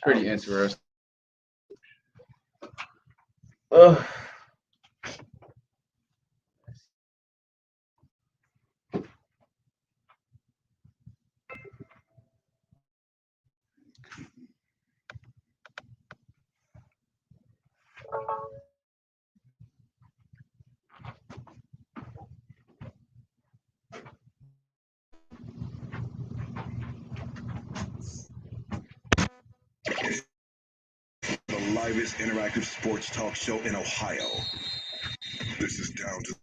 Pretty interesting. The livest interactive sports talk show in Ohio. This is Down to.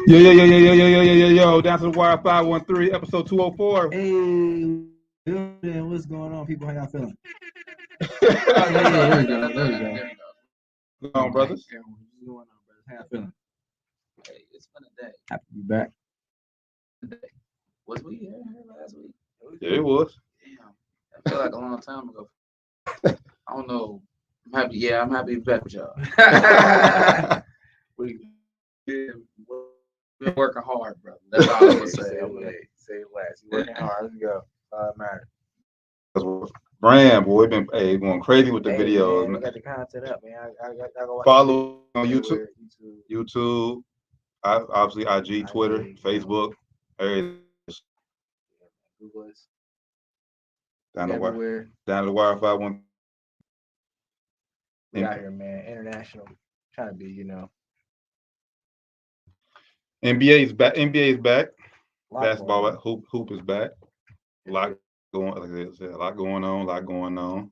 Yo, down to the wire 513, episode 204. Hey, what's going on, people? How y'all feeling? There we go. What's going on, brothers? What's going on, brothers? How y'all feeling? Hey, it's been a day. Happy to be back. Was we here last week? Yeah, it was. Damn, I feel like a long time ago. I don't know. I'm happy. Yeah, I'm happy to be back with y'all. We've been working hard, brother. That's all I would say. Say it last. You working hard. Let's go. All that matters. Brand, boy, been going crazy with the videos. Man, we got the content up, man. I go watch Follow on everywhere. YouTube, obviously IG, Twitter, IG, Facebook, everything. Google us. Down the wire, Everywhere. down to the wire 513. We out here, man. International. Trying to be, NBA is back. lot Basketball, going hoop is back. A lot going, like I said, a lot going on.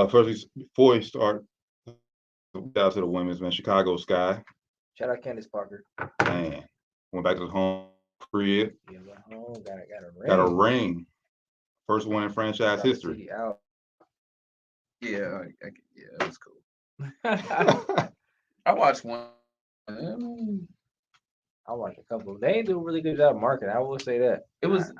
First, before we start, shout out to the women's, man. Chicago Sky, Shout out Candace Parker. man, went back to the home crib, Yeah, went home, got a ring. got a ring, first one in franchise history. Out. Yeah, yeah, it was cool. I watched one. I watched a couple. They ain't do a really good job marketing. I will say that. It was.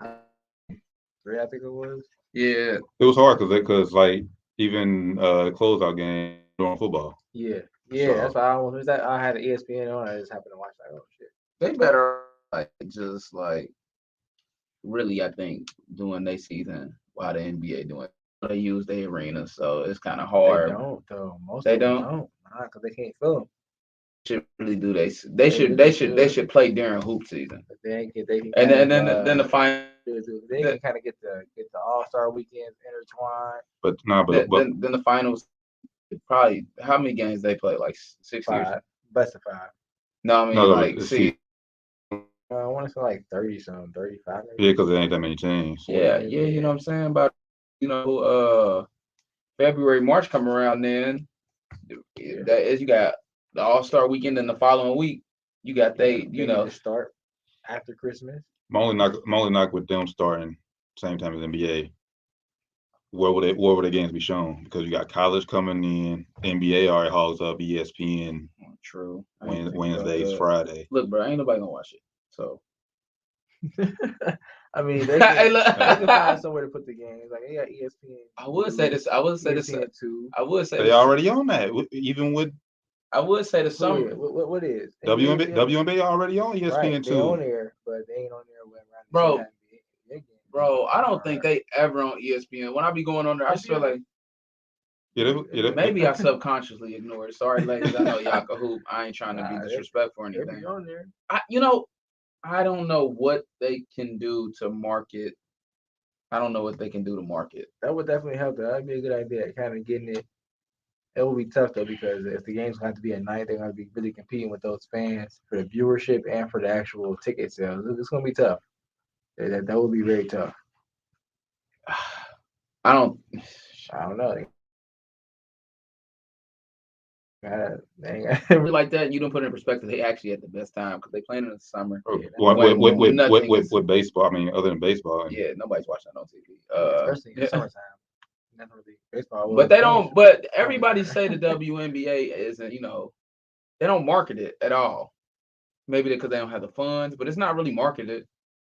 Three, I think it was. Yeah, It was hard because like even the closeout game during football. Yeah, So- that's why I had an ESPN on. I just happened to watch like, oh shit. they better just really, I think, doing their season while the NBA doing. They use their arena, so it's kind of hard. They don't though. Most They of them don't? Nah, because they can't fill them. Should really do They really they should. should play during hoop season, But they can and kind then of, the final. they can kind of get the All-Star weekends intertwined. Then the finals. Probably how many games they play? Like 6 years. Best of 5. No, I mean No, like it's see. I want to say like 30 something, 35. Maybe. Yeah, because there ain't that many teams. Yeah, you know what I'm saying about February, March come around, then that is you got the All-Star weekend and the following week you got to start after Christmas. My only knock with them starting same time as NBA. Where would the games be shown? Because you got college coming in, NBA already hogs up ESPN. True. Wednesdays, Friday. Look, bro, ain't nobody gonna watch it. So I mean, they Hey, can, look. they can find somewhere to put the games. Like they got ESPN. I would say this. ESPN 2. I would say They this, already on that. Even with I would say the summer. What is WNBA already on ESPN right, they on too. there, but they ain't on there when Bro, Bro, I don't think they ever on ESPN. When I be going on there, I just feel like maybe I subconsciously ignore it. Sorry, ladies, I know y'all can hoop. I ain't trying to be disrespectful or They anything. be on there. I don't know what they can do to market. I don't know what they can do to market. That would definitely help. That'd be a good idea. Kind of getting it. It will be tough though because if the games have to be at night, they're going to be really competing with those fans for the viewership and for the actual ticket sales. It's going to be tough. That would be very tough. I don't know. Like that. You don't put it in perspective. They actually had the best time because they playing in the summer. With baseball, I mean, other than baseball. Yeah, nobody's watching that on TV. Especially in the summertime. Baseball. But they don't. But everybody say the WNBA isn't. They don't market it at all. Maybe because they don't have the funds, but it's not really marketed.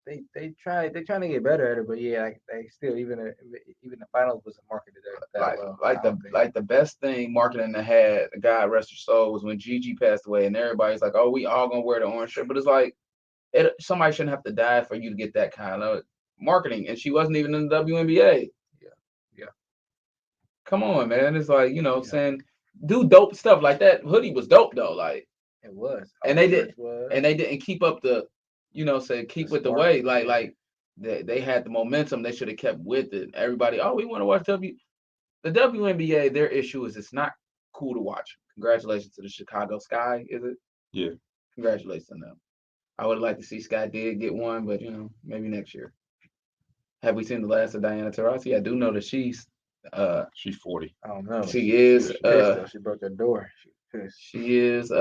they trying to get better at it, but yeah, they still even the finals wasn't marketed that well. Like the best thing marketing that had, God rest her soul, was when Gigi passed away, and everybody's like, oh, we all gonna wear the orange shirt, but it's like somebody shouldn't have to die for you to get that kind of marketing, and she wasn't even in the WNBA. Yeah. Come on, man. It's like, saying do dope stuff like that. Hoodie was dope though, like it was, and they didn't keep up the, keep with the way, like they had the momentum. They should have kept with it. Everybody, we want to watch the WNBA. Their issue is it's not cool to watch. Congratulations to the Chicago Sky, is it? Yeah. Congratulations on them. I would like to see Sky did get one, but maybe next year. Have we seen the last of Diana Taurasi? I do know that she's 40. I don't know. She is. She broke the door. She is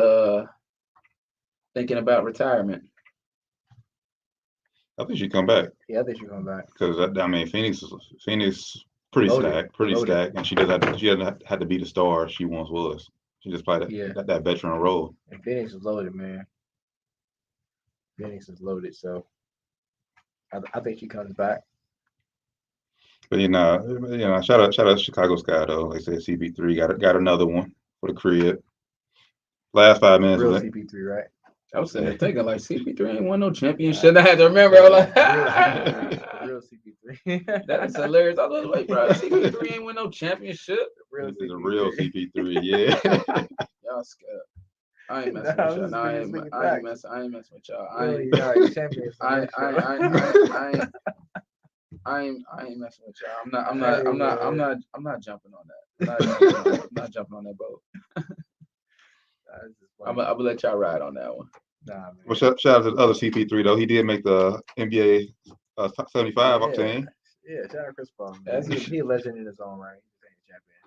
thinking about retirement. I think she come back. Yeah, I think she come back. Because Phoenix pretty stacked, and she doesn't have to be the star she once was. She just played that veteran role. And Phoenix is loaded, man. Phoenix is loaded, so I think she comes back. But shout out to Chicago Sky though. Like I said, CP3 got another one for the crib. Last 5 minutes. Real CP3, right? I was sitting there thinking like CP3 ain't won no championship. I had to remember. I was like, real CP3. That's hilarious. I was like, bro, CP3 ain't win no championship. This is a real CP3, yeah. Y'all scared. I ain't messing with y'all. No, I ain't messing with y'all. I ain't messing with y'all. I'm not jumping on that. I'm not jumping on that boat. I'm gonna let y'all ride on that one. Nah, man. Well, shout out to the other CP3 though. He did make the NBA 75 octane. Yeah, shout out Chris Paul. He's a legend in his own right. He's a champion.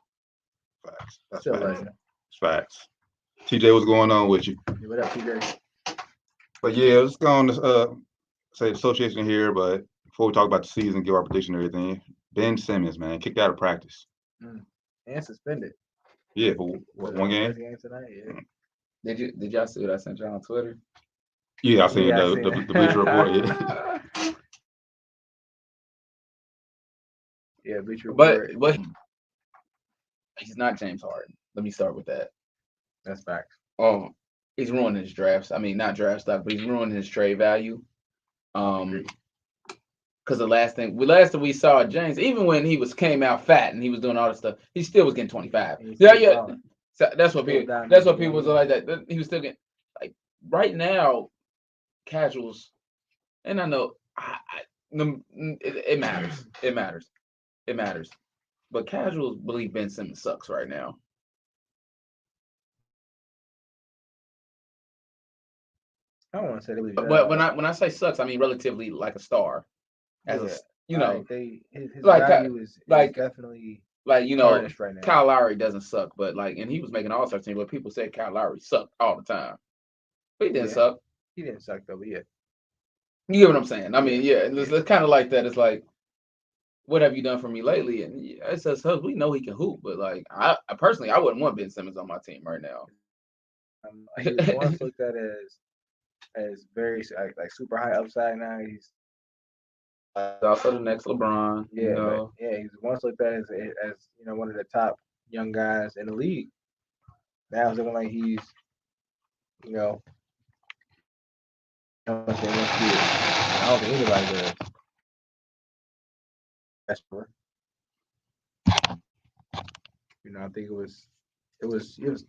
Facts. That's still facts. legend. Facts. TJ, what's going on with you? What up, TJ? But yeah, let's go on to say the association here. But before we talk about the season, give our prediction and everything. Ben Simmons, man, kicked out of practice. And suspended. Yeah, for one game. Tonight, yeah. Did y'all see what I sent y'all on Twitter? Yeah, I seen the Bleacher Report. Yeah. Yeah, Bleacher Report. But he's not James Harden. Let me start with that. That's facts. He's ruining his drafts. I mean, not draft stock, but he's ruining his trade value. Because the last thing we saw James, even when he came out fat and he was doing all this stuff, he still was getting 25. Yeah. So that's what people was like that. He was still getting, like, right now, casuals, and I know it matters. It matters. But casuals believe Ben Simmons sucks right now. I don't want to say that. But when I say sucks, I mean relatively like a star. His like, value is definitely tarnished right now. Kyle Lowry doesn't suck, but and he was making All-Star team, but people say Kyle Lowry sucked all the time. But he didn't suck. He didn't suck though, but yeah. You get what I'm saying? I mean, it's kind of like that. It's like, what have you done for me lately? And it says we know he can hoop, but like I personally, I wouldn't want Ben Simmons on my team right now. He was once looked at as very like super high upside. Now he's also the next LeBron. He's once looked at as one of the top young guys in the league. Now it's looking like he's I don't think anybody does. That's for. I think it was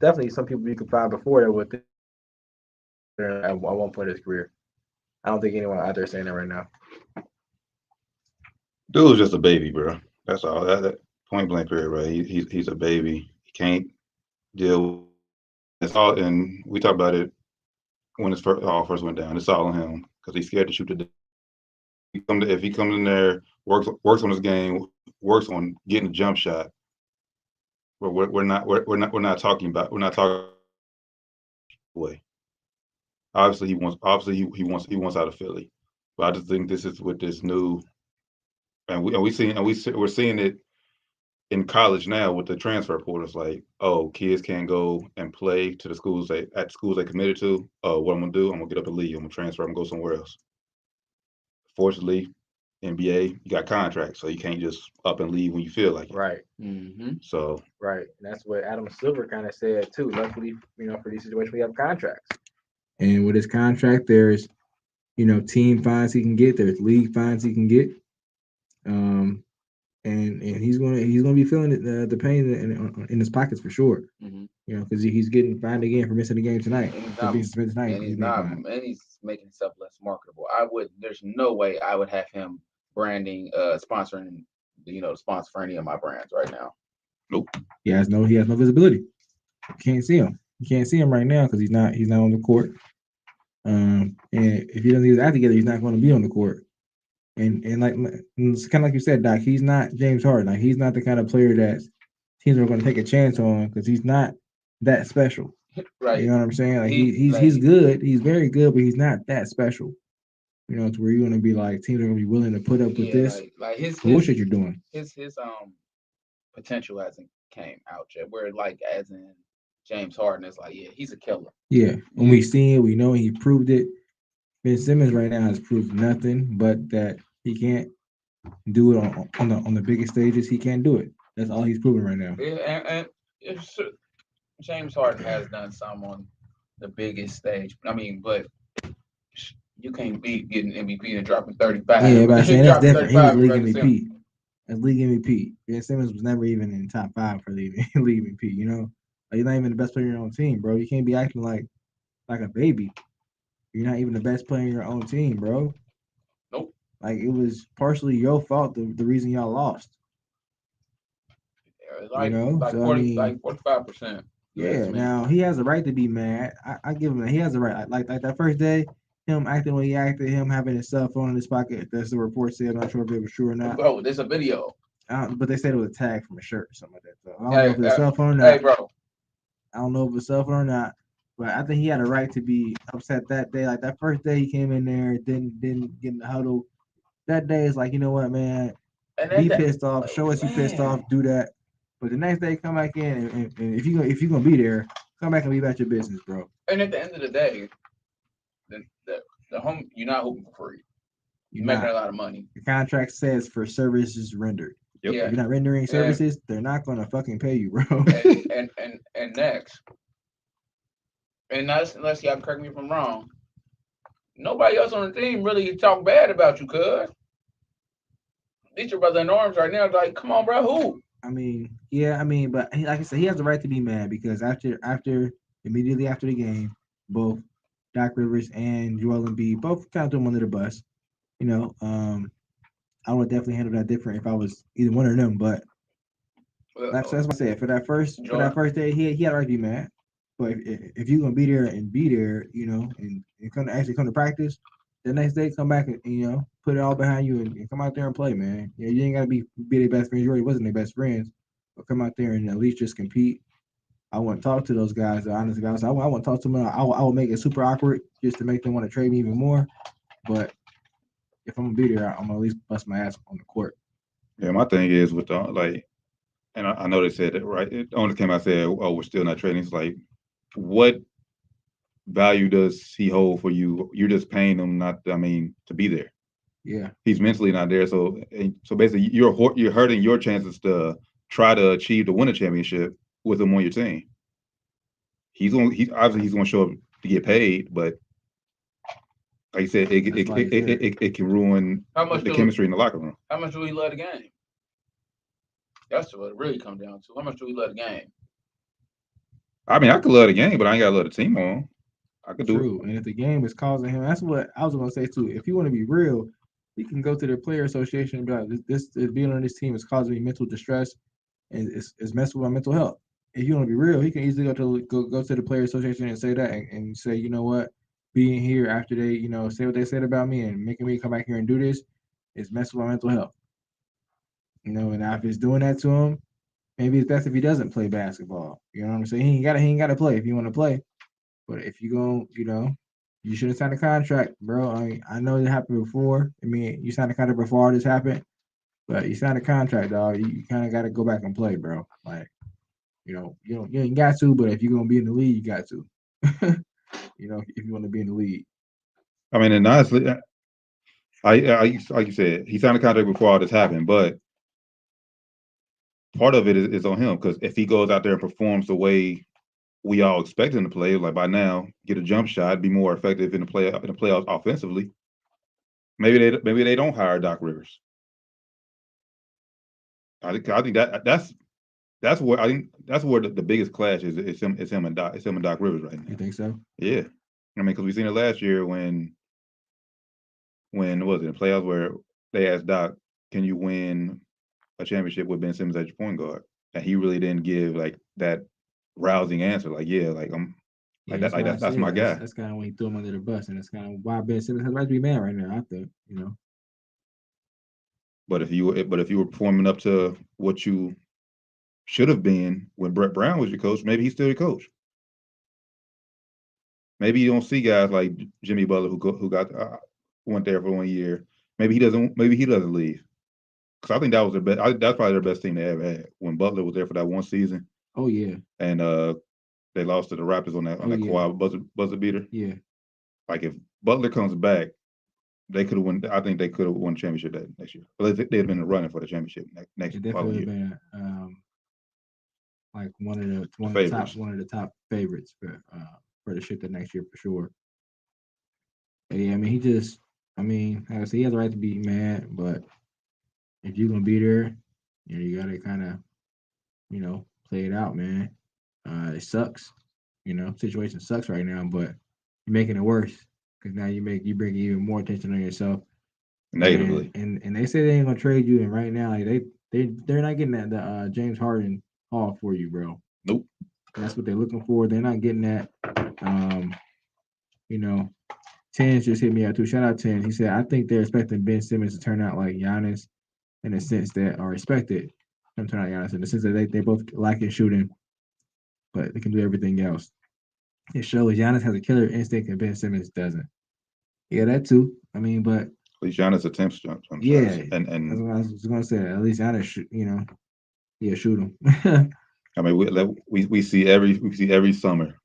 definitely some people you could find before that with at one point in his career. I don't think anyone out there saying that right now. Dude's just a baby, bro. That's all. That point blank period, right? He's a baby. He can't deal. It's all, and we talked about it when it first went down. It's all on him because he's scared to shoot the. If he comes in there, works on his game, works on getting a jump shot. We're not talking way. Obviously he wants out of Philly, but I just think this is with this new, and we're seeing it in college now with the transfer portal. It's like, kids can't go and play to the schools they committed to. What I'm gonna do? I'm gonna get up and leave. I'm gonna transfer. I'm gonna go somewhere else. Unfortunately, NBA, you got contracts, so you can't just up and leave when you feel like it. Right. Mm-hmm. So Right. And that's what Adam Silver kind of said too. Luckily, for these situations, we have contracts. And with his contract, there's, team fines he can get. There's league fines he can get. And he's gonna be feeling the pain in his pockets for sure. Mm-hmm. Because he's getting fined again for missing the game tonight. For being suspended tonight. And he's making himself less marketable. There's no way I would have him branding, sponsoring, sponsor for any of my brands right now. Nope. He has no visibility. You can't see him. You can't see him right now because he's not on the court. And if he doesn't get his act together, he's not going to be on the court. And like it's kind of like you said, Doc. He's not James Harden. Like he's not the kind of player that teams are going to take a chance on because he's not that special. Right. You know what I'm saying? Like he's good. He's very good, but he's not that special. To where you're going to be like teams are going to be willing to put up with this. Like his bullshit you're doing. His potential hasn't came out yet. Where like as in James Harden is like, yeah, he's a killer. Yeah, when we see it, we know he proved it. Ben Simmons right now has proved nothing but that he can't do it on the biggest stages. He can't do it. That's all he's proving right now. Yeah, and James Harden has done some on the biggest stage. I mean, but you can't be getting MVP and dropping 35. Yeah, but I'm saying that's different. He was league MVP. That's league MVP. Ben Simmons was never even in the top 5 for league MVP. Like, you're not even the best player in your own team, bro. You can't be acting like a baby. You're not even the best player in your own team, bro. Nope. Like it was partially your fault. The reason y'all lost. Like 45%. Yeah. Now he has a right to be mad. I give him that. He has a right. Like that first day, him acting when he acted, him having his cell phone in his pocket. That's the report said. I'm not sure if it was true or not. Bro, there's a video. But they said it was a tag from a shirt or something like that. So I don't know if it's a cell phone or not. Hey, bro. I don't know if it's a cell phone or not. But I think he had a right to be upset that day. Like that first day he came in there, didn't get in the huddle. That day is like, you know what, man? Be pissed off. Show us you pissed off. Do that. But the next day, come back in, and if you're gonna be there, come back and be about your business, bro. And at the end of the day, the home you're not hoping for free. You're making a lot of money. The contract says for services rendered. Yep. Yeah. If you're not rendering services, they're not gonna fucking pay you, bro. and next. And unless y'all correct me if I'm wrong, nobody else on the team really talk bad about you, cuz. These your brother in arms right now. Like, come on, bro, who? But like I said, he has the right to be mad because immediately after the game, both Doc Rivers and Joel Embiid both kind of threw him under the bus. I would definitely handle that different if I was either one of them. But that's what I said. For that first day, he had a right to be mad. But if you're gonna be there, and come to practice, the next day come back and put it all behind you and come out there and play, man. You ain't gotta be their best friends. You already wasn't their best friends, but come out there and at least just compete. I wouldn't talk to those guys, the honest guys. I wouldn't talk to them. I would make it super awkward just to make them want to trade me even more. But if I'm gonna be there, I'm gonna at least bust my ass on the court. Yeah, my thing is with and I know they said it right. It only came out and said, "Oh, we're still not trading." It's like, what value does he hold for you? You're just paying him to be there. Yeah, he's mentally not there. So basically, you're hurting your chances to try to win a championship with him on your team. He's obviously gonna show up to get paid, but like I said, it can ruin the chemistry in the locker room. How much do we love the game? That's what it really comes down to. How much do we love the game? I mean, I could love the game, but I ain't gotta love the team on. I could do it. And if the game is causing him, that's what I was gonna say too. If you want to be real, he can go to the player association and be like, "This being on this team is causing me mental distress, and it's messing with my mental health." If you want to be real, he can easily go to the player association and say that, and say, you know what, being here after they, say what they said about me and making me come back here and do this is messing with my mental health. And if it's doing that to him, maybe it's best if he doesn't play basketball. You know what I'm saying? He ain't gotta play if you want to play. But if you go, you shouldn't sign a contract, bro. I know it happened before. You signed a contract before all this happened, but you signed a contract, dog. You kind of got to go back and play, bro. Like, you ain't got to, but if you're gonna be in the league, you got to. If you want to be in the league. I mean, and honestly, Like you said, he signed a contract before all this happened, but part of it is on him because if he goes out there and performs the way we all expect him to play, like by now, get a jump shot, be more effective in the playoffs offensively. Maybe they don't hire Doc Rivers. I think that's where the biggest clash is. It's him and Doc Rivers right now. You think so? Yeah, I mean, because we seen it last year when was it in the playoffs where they asked Doc, "Can you win a championship with Ben Simmons as your point guard?" And he really didn't give like that rousing answer. Like, yeah, like I'm like that. Like that's my guy. That's kind of when he threw him under the bus, and that's kind of why Ben Simmons has right to be mad right now. I think, But if you were performing up to what you should have been when Brett Brown was your coach, maybe he's still your coach. Maybe you don't see guys like Jimmy Butler who got went there for 1 year. Maybe he doesn't leave. Because I think that was their best. That's probably their best team they ever had when Butler was there for that one season. Oh yeah. And they lost to the Raptors on that Kawhi buzzer beater. Yeah. Like if Butler comes back, they could have won. I think they could have won the championship that next year. But they'd have been running for the championship next It definitely would have been like one of the top favorites for the shit the next year for sure. But yeah, I mean, like I said, he has the right to be mad, but if you're gonna be there, you gotta kind of, play it out, man. It sucks, situation sucks right now, but you're making it worse because now you bring even more attention on yourself negatively. And they say they ain't gonna trade you, and right now, like they're not getting that James Harden haul for you, bro. Nope. That's what they're looking for. They're not getting that. Tens just hit me out too. Shout out Tens. He said, I think they're expecting Ben Simmons to turn out like Giannis in the sense that are expected him to turn out Giannis in the sense that they both lack in shooting, but they can do everything else. It shows Giannis has a killer instinct and Ben Simmons doesn't. Yeah, that too. I mean, but at least Giannis attempts jump shots. Yeah, and that's what I was gonna say. At least Giannis, shoot him. I mean, we see every summer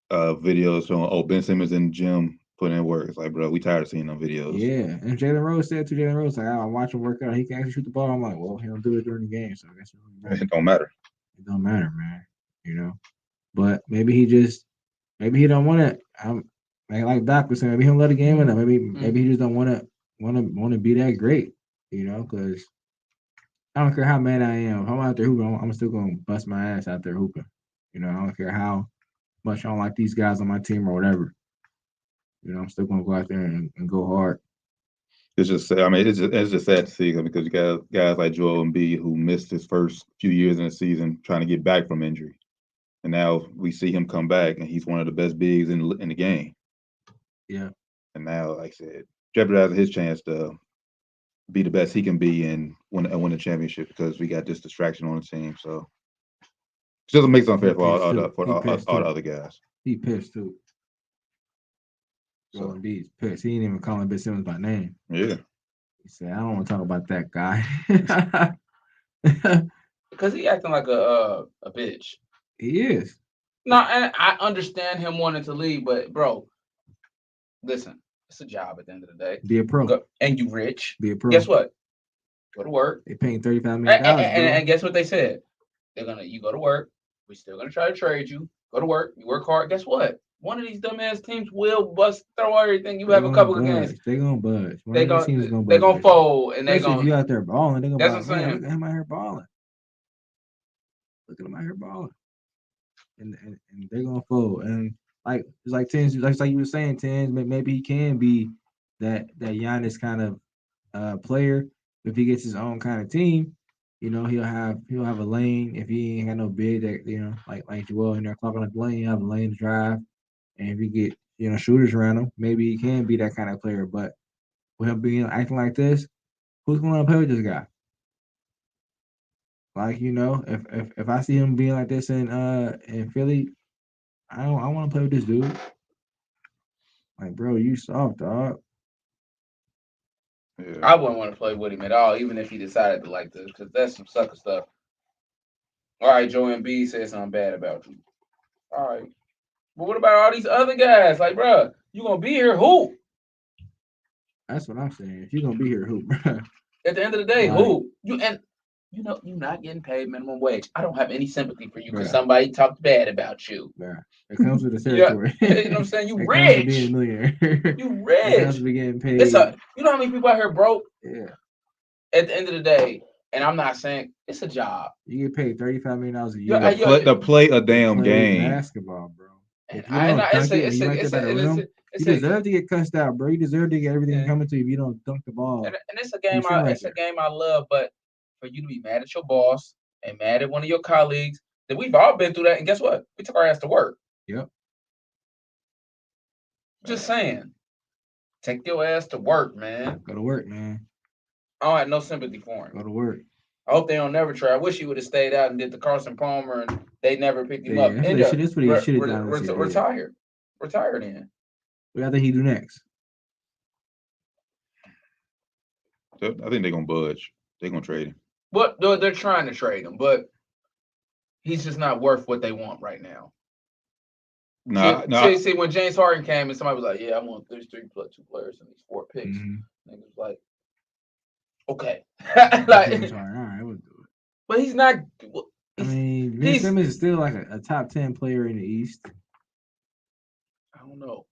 videos showing Ben Simmons in the gym putting in work. It's like, bro, we tired of seeing them videos. Yeah, and Jalen Rose said to Jalen Rose, like, I watch him work out. He can actually shoot the ball. I'm like, well, he don't do it during the game, so I guess it don't matter. It don't matter, man. But maybe he don't want to. Like Doc was saying, maybe he'll let a game in it. Maybe he just don't want to be that great, because I don't care how mad I am. If I'm out there hooping, I'm still gonna bust my ass out there hooping. I don't care how much I don't like these guys on my team or whatever. I'm still gonna go out there and go hard. It's just sad to see because you got guys like Joel Embiid who missed his first few years in the season trying to get back from injury, and now we see him come back and he's one of the best bigs in the game. Yeah. And now, like I said, jeopardizing his chance to be the best he can be and win the championship because we got this distraction on the team. So it doesn't make it unfair for all the other guys. He pissed too. Joel Embiid's pissed. He ain't even calling Ben Simmons by name. Yeah. He said, I don't want to talk about that guy. Because he acting like a bitch. He is. No, and I understand him wanting to leave, but bro, listen, it's a job at the end of the day. Be a pro. And you rich. Be a pro. Guess what? Go to work. They paying $35 million. And guess what they said? You go to work. We're still gonna try to trade you. Go to work. You work hard. Guess what? One of these dumbass teams will throw everything. You have a couple of games. They're gonna budge. They're gonna fold, and they're gonna. If you out there balling, they're gonna. That's what I'm saying. Look at him out here balling. Look at him out here balling, and they're gonna fold. And it's like Tens, like you were saying, Tens. Maybe he can be that Giannis kind of player if he gets his own kind of team. He'll have a lane if he ain't got no bid that like Joel in there clogging up the lane. He'll have a lane to drive. And if you get, shooters around him, maybe he can be that kind of player. But with him acting like this, who's going to play with this guy? Like, if I see him being like this in Philly, I want to play with this dude. Like, bro, you soft, dog. Yeah. I wouldn't want to play with him at all, even if he decided to like this, because that's some sucker stuff. All right, Joel Embiid said something bad about you. All right. But what about all these other guys? Like, bro, you gonna be here? Who? That's what I'm saying. If you're gonna be here, who, bro? At the end of the day, Right. who? You're not getting paid minimum wage. I don't have any sympathy for you because Bruh. somebody talked bad about you. Bruh. It comes with the Yeah, territory. you know what I'm saying? You It comes with rich. being a millionaire. You It comes rich. with getting paid. You know how many people out here broke? Yeah. At the end of the day, and I'm not saying it's a job. You get paid $35 million a Yeah, year To play a damn play game. basketball, bro. And If you don't dunk it, and you right there by the rim, you deserve to get cussed out, bro. You deserve to get everything coming to you if you don't dunk the ball. And it's a game. It's a game I love, but for you to be mad at your boss and mad at one of your colleagues, that we've all been through that. And guess what? We took our ass to work. Yep. Just saying, take your ass to work, man. Go to work, man. I don't have no sympathy for him. Go to work. I hope they don't never try. I wish he would have stayed out and did the Carson Palmer, and they never picked him up. That's what he should have done. Retire then. What do I think he do next? I think they're gonna budge. They're gonna trade him. But they're trying to trade him, but he's just not worth what they want right now. See, when James Harden came and somebody was like, "Yeah, I want 3 plus 2 players and these 4 picks," and it was like, "Okay," like, all right, we'll do it. But he's not. I mean, Ben Simmons is still like a top 10 player in the East. I don't know.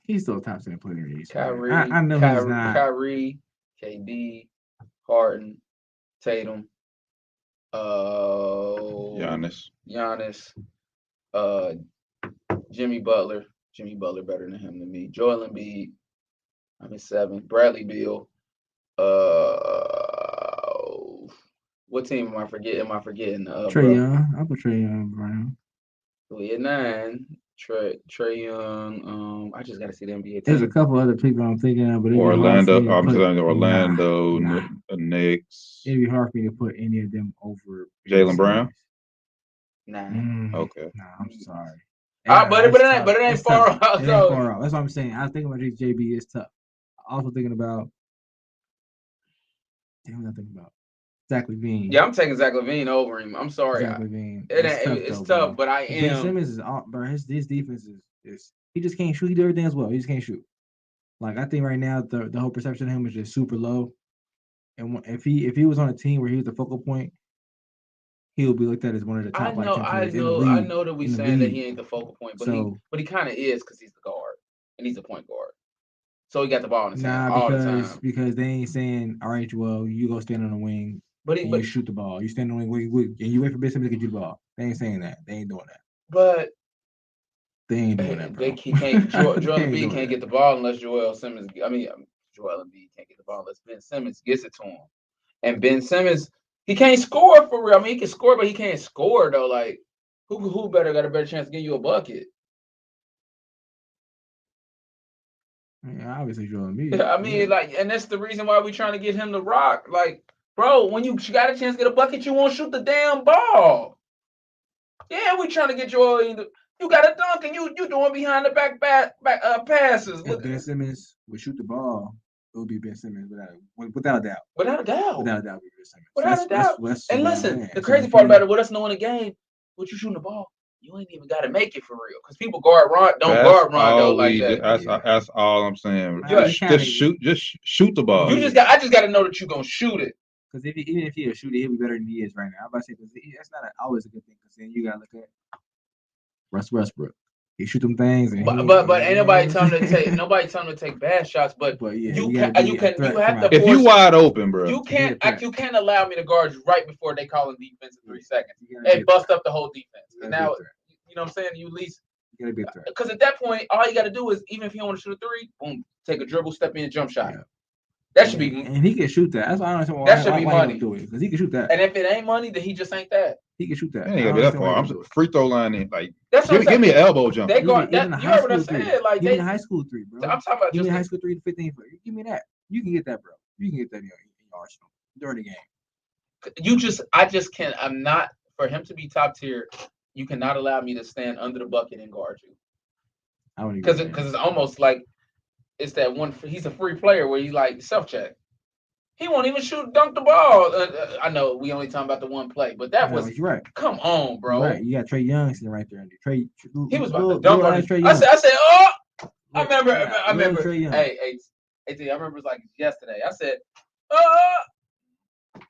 He's still a top 10 player in the East. Kyrie, I know he's not. Kyrie, KD, Harden, Tatum, Giannis, Jimmy Butler. Jimmy Butler better than him to me. Joel Embiid. I'm at 7. Bradley Beal. What team am I forgetting? Trae Young. I'll put Trae Young, Brown. We at 9. Trae Young. I just got to see the NBA team. There's a couple other people I'm thinking of, but Orlando. Knicks. It'd be hard for me to put any of them over Jaylen Brown. Nah. Okay. Nah, I'm sorry. But it ain't far off. It ain't far off. That's what I'm saying. I was thinking about JB is tough. Also thinking about. Damn, what I'm thinking about. Zach LaVine. Yeah, I'm taking Zach LaVine over him. I'm sorry. Zach LaVine. It's tough, but I am. Ben Simmons is bro. His defense is he just can't shoot. He do everything as well. He just can't shoot. Like I think right now the whole perception of him is just super low. And if he was on a team where he was the focal point, he would be looked at as one of the top. I know that we saying that he ain't the focal point, but he kind of is because he's the guard and he's the point guard. So he got the ball in his hand all the time. Because they ain't saying, all right, well, you go stand on the wing. But you shoot the ball. You stand on the wing and you wait for Ben Simmons to get you the ball. They ain't saying that. They ain't doing that. But they ain't doing that, bro. Joel Embiid can't get the ball unless Joel Embiid can't get the ball unless Ben Simmons gets it to him. And Ben Simmons, he can't score for real. I mean, he can score, but he can't score though. Like, who got a better chance to get you a bucket? Yeah, obviously Joel Embiid. I mean, and that's the reason why we're trying to get him to rock. Like, bro, when you got a chance to get a bucket, you won't shoot the damn ball. Yeah, we trying to get Joel. You got a dunk and you doing behind the back passes. If Ben Simmons would shoot the ball, it would be Ben Simmons without a doubt. Without a doubt. Without a doubt, be Ben Simmons. Without a doubt. And listen, the crazy part about it, with us knowing the game, what you shooting the ball, you ain't even got to make it for real. Because people guard Rondo like that. That's all I'm saying. Just shoot the ball. I just got to know that you're gonna shoot it. Because even if he'll shoot it, he'll be better than he is right now. I'm about to say that's not always a good thing. Because then you gotta look at Russ Westbrook. He shoot them things. And but ain't nobody telling him to take bad shots. But yeah, you have to. If you wide open, bro, you can't allow me to guard you right before they call in defense in 3 seconds and bust up the whole defense. And now you know what I'm saying. You at least because at that point, all you got to do is even if you don't want to shoot a 3, boom, take a dribble, step in, jump shot. Yeah. That should be. And he can shoot that. That's why I don't understand why. That should be money. Because he can shoot that. And if it ain't money, then he just ain't that. He can shoot that. It ain't gonna be that far. I'm free throw line in. Like, that's give me an elbow jump. They go. You heard what I said? Like, give me a high school 3, bro. I'm talking about give me a high school 3 to 15 foot. Give me that. You can get that, bro. You can get that in your arsenal during the game. I just can't. I'm not for him to be top tier. You cannot allow me to stand under the bucket and guard you. I would because it's almost like it's that one. He's a free player where you like self check. He won't even dunk the ball. I know we only talking about the one play, but that was right. Come on, bro. Right. You got Trae Young sitting right there. He was about to dunk on Trae Young. I said, oh, I remember. Trae Young. Hey, I remember it was like yesterday. I said,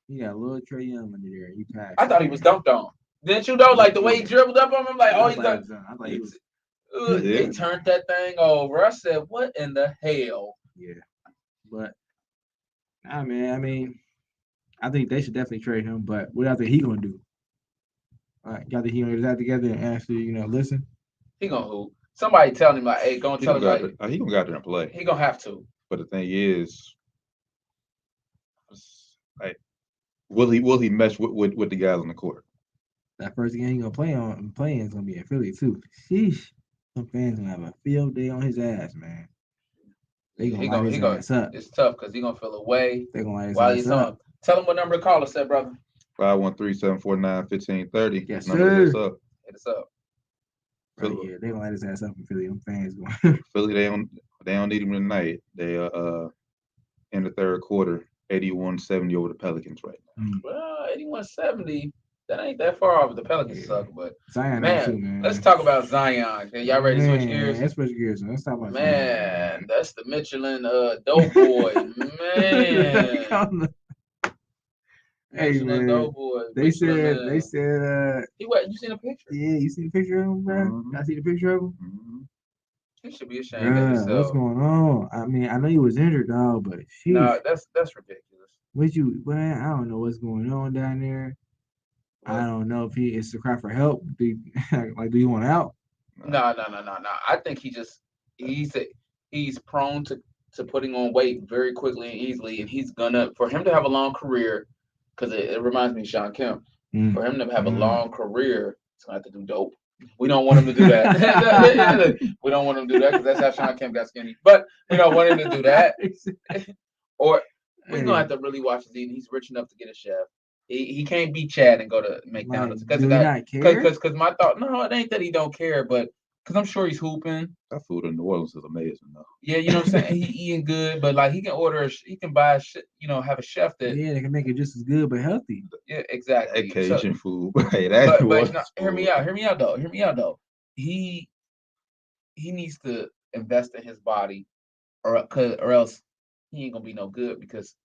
You got a little Trey Young under there. You passed. I thought he was dunked on. Didn't you know? Like the way he dribbled up on him, like I he's thought like, I thought he was. He turned that thing over. I said, what in the hell? Yeah, but nah, man. I mean, I think they should definitely trade him. But what I think he gonna do? All right, got the he gonna get that together and actually, listen. He gonna hoop. Somebody tell him like, hey, go and tell him like he gonna go out there and play. He gonna have to. But the thing is, like, will he mesh with the guys on the court? That first game he gonna play in is gonna be in Philly too. Sheesh, some fans gonna have a field day on his ass, man. They gonna light his ass up. It's tough because he gonna feel away. They gonna light his while ass he's up. on. Tell him what number to call us, said brother. 513-749-1530. Yes, number sir. hit us up. Hit us up. Right, yeah, they gonna light his ass up in Philly. Them fans going. Philly, they don't need him tonight. They in the third quarter, 81-70 over the Pelicans right now. Well, 81-70. That ain't that far off. The Pelicans suck, but Zion man, too, man. let's talk about Zion. Y'all ready to switch gears? Let's switch gears. Let's talk about Zion, man. That's the Michelin dope boy, man. Hey man, Doughboy. they said he what? You seen a picture? Yeah, you seen the picture of him, bro? Mm-hmm. I see the picture of him. Mm-hmm. He should be ashamed of himself. What's going on? I mean, I know he was injured, dog, but sheesh. No, that's ridiculous. Man, I don't know what's going on down there. What? I don't know if it's a cry for help. Do you want out? No. I think he's prone to putting on weight very quickly and easily, and he's for him to have a long career, because it reminds me of Sean Kemp. For him to have a long career, he's gonna have to do dope. We don't want him to do that. We don't want him to do that because that's how Sean Kemp got skinny. But we don't want him to do that. Or we're gonna have to really watch his eating. He's rich enough to get a chef. He can't be Chad and go to McDonald's because my thought. No, it ain't that he don't care, but because I'm sure he's hooping. That food in New Orleans is amazing, though. Yeah, you know what I'm saying. He eating good, but like he can buy have a chef that they can make it just as good but healthy. Yeah, exactly. Cajun food. Hey, but hear me out though. He needs to invest in his body, or else he ain't gonna be no good because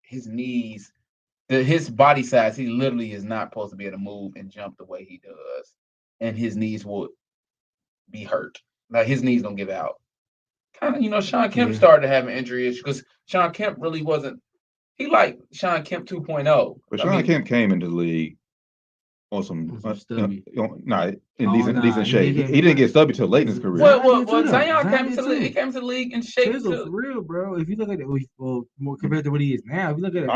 his knees. His body size, he literally is not supposed to be able to move and jump the way he does, and his knees will be hurt. Like his knees gonna give out. Kind of, Sean Kemp started having injury issues because Sean Kemp really wasn't. He like Sean Kemp 2.0. But Sean Kemp came into the league on some decent shape. He didn't get stubby till late in his career. Well, Zion came to the league in shape too. For real, bro. If you look at it, more compared to what he is now. If you look at it,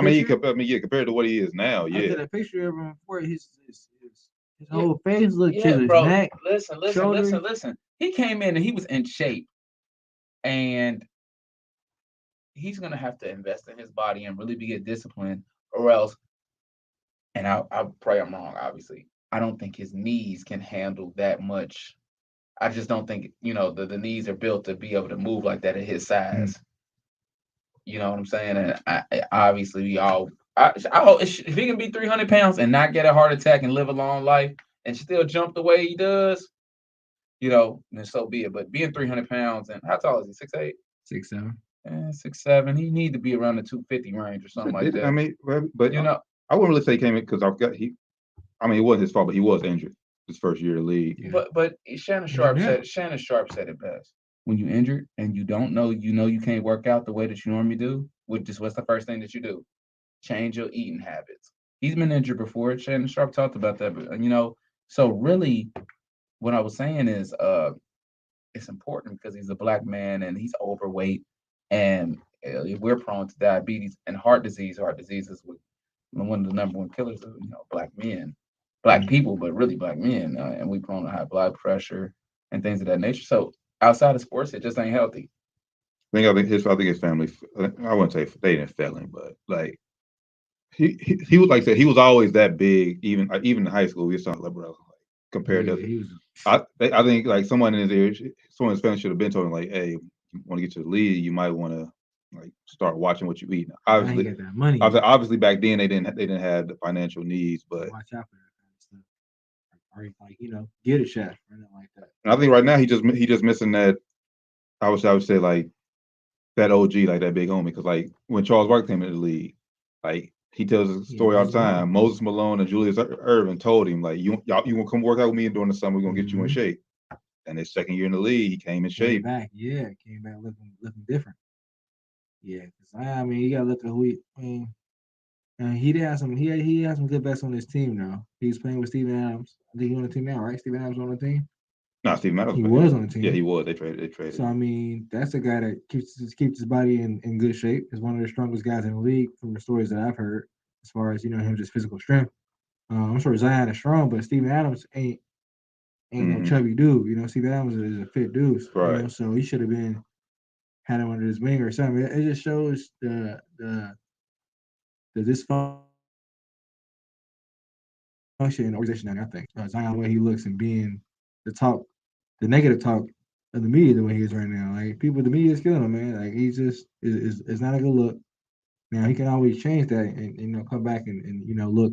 compared to what he is now, yeah. Look at a picture of him before his whole face looked to his neck. Listen. He came in and he was in shape, and he's gonna have to invest in his body and really be disciplined, or else. And I pray I'm wrong, obviously. I don't think his knees can handle that much. I just don't think, the knees are built to be able to move like that at his size. Mm-hmm. You know what I'm saying? And obviously, I hope if he can be 300 pounds and not get a heart attack and live a long life and still jump the way he does, then so be it. But being 300 pounds, and how tall is he? 6'8"? 6'7". 6'7". He need to be around the 250 range or something like that. I mean, but I wouldn't really say he came in because it wasn't his fault, but he was injured his first year of the league. Yeah. But Shannon Sharp said it best. When you injured and you don't know, you can't work out the way that you normally do, what's the first thing that you do? Change your eating habits. He's been injured before. Shannon Sharp talked about that, but so really what I was saying is it's important because he's a black man and he's overweight, and we're prone to diabetes and heart disease. Heart disease is one of the number one killers of black men, black people, but really black men, and we prone to high blood pressure and things of that nature. So outside of sports, it just ain't healthy. I think his family. I wouldn't say they didn't fail him, but like he was like I said, he was always that big. Even in high school, we were like, bro, compared to. I think like someone in his family should have been told him like, hey, you want to get to the league, you might want to like start watching what you eat. Obviously, get that money. Obviously, back then they didn't have the financial needs, but watch out for that kind of stuff. Or get a chef or anything like that. And I think right now he just missing that. I would say like that OG, like that big homie. Because like when Charles Barkley came into the league, like he tells a story all the time. Moses Malone and Julius Erving told him like, you gonna come work out with me during the summer. We're gonna get you in shape. And his second year in the league, he came in shape. Came back looking different. Yeah, because I mean, you gotta look at who he did have some. He had some good bets on his team now. He's playing with Steven Adams. I think he's on the team now, right? Steven Adams on the team. No, Steven Adams. He was on the team. Yeah, he was. They traded. So I mean, that's a guy that keeps his body in good shape. Is one of the strongest guys in the league from the stories that I've heard, as far as him just physical strength. I'm sure Zion is strong, but Steven Adams ain't no chubby dude. Steven Adams is a fit dude. Right. So he should have had him under his wing or something. It just shows the dysfunction in the organization. And I think Zion, the way he looks and being the negative talk of the media, the way he is right now. Like the media is killing him, man. Like he's just is not a good look. Now he can always change that and come back and look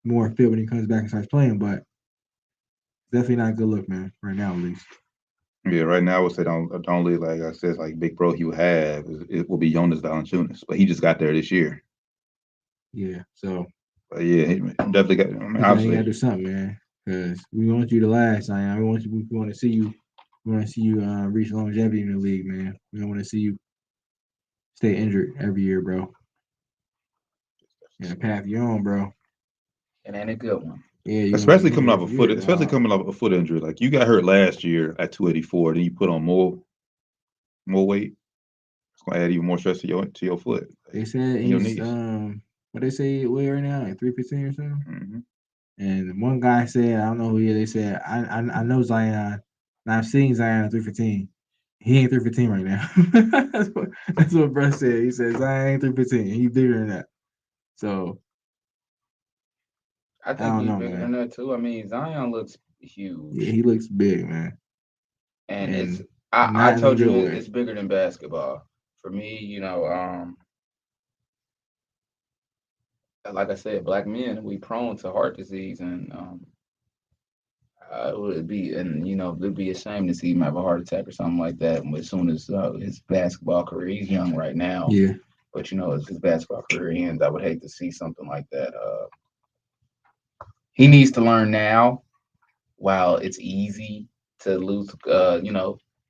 more fit when he comes back and starts playing, but definitely not a good look, man. Right now, at least. Yeah, right now I would say the only, like I said, like big bro he would have it will be Jonas Valanciunas, but he just got there this year. Yeah, so. But yeah, he definitely got. Obviously, you gotta do something, man, because we want you to last, Zion. We want to see you. We want to see you reach longevity in the league, man. We don't want to see you stay injured every year, bro. And the path you're on, bro. It ain't a good one. Yeah, especially coming off a foot injury. Like you got hurt last year at 284, then you put on more weight. It's gonna add even more stress to your foot. They said he's what they say weight right now, like 315 or something. Mm-hmm. And one guy said, I don't know who he is. They said, I know Zion, and I've seen Zion at 315. He ain't 315 right now. that's what Bruce said. He said Zion ain't 315. He's bigger than that. So I think he's bigger than that too. I mean, Zion looks huge. Yeah, he looks big, man. And I told you it's bigger than basketball. For me, like I said, black men, we prone to heart disease, and it'd be a shame to see him have a heart attack or something like that. As soon as his basketball career, he's young right now. Yeah. But as his basketball career ends, I would hate to see something like that. He needs to learn now, while it's easy to lose. And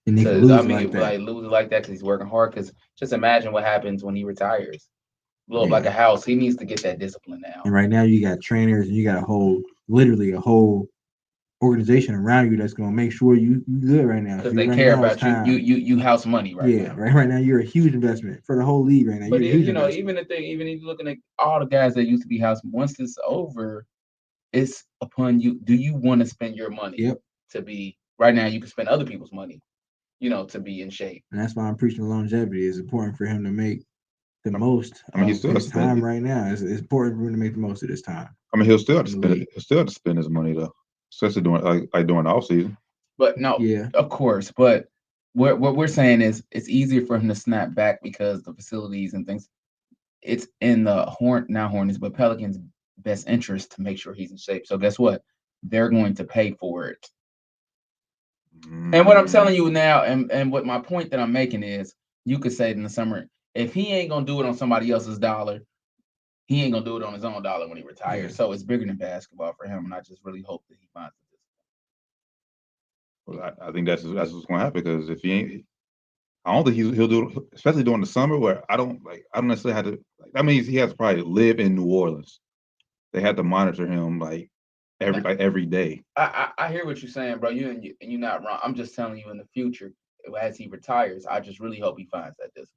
lose like that because he's working hard. Because just imagine what happens when he retires. Blow up like a house. He needs to get that discipline now. And right now, you got trainers and you got literally a whole organization around you that's gonna make sure you good right now. Because they care about you. You house money right now. Yeah, right now you're a huge investment for the whole league right now. But even if you're looking at all the guys that used to be house, once it's over, it's upon you. Do you want to spend your money to be right now? You can spend other people's money, to be in shape. And that's why I'm preaching longevity. It's important for him to make the most of his time right now. It's important for him to make the most of this time. I mean, he'll still have to spend his money though, especially during during the off season. But no, of course. But what we're saying is it's easier for him to snap back because the facilities and things. It's in the Hornets, but Pelicans' best interest to make sure he's in shape. So guess what? They're going to pay for it. And what I'm telling you now, and what my point that I'm making is, you could say in the summer, if he ain't gonna do it on somebody else's dollar, he ain't gonna do it on his own dollar when he retires. So it's bigger than basketball for him, and I just really hope that he finds it. Well, I think that's what's gonna happen, because if he ain't, I don't think he'll do it, especially during the summer where I don't necessarily have to. That means he has to probably live in New Orleans. They have to monitor him every day. I hear what you're saying, bro. You're not wrong. I'm just telling you, in the future, as he retires, I just really hope he finds that discipline.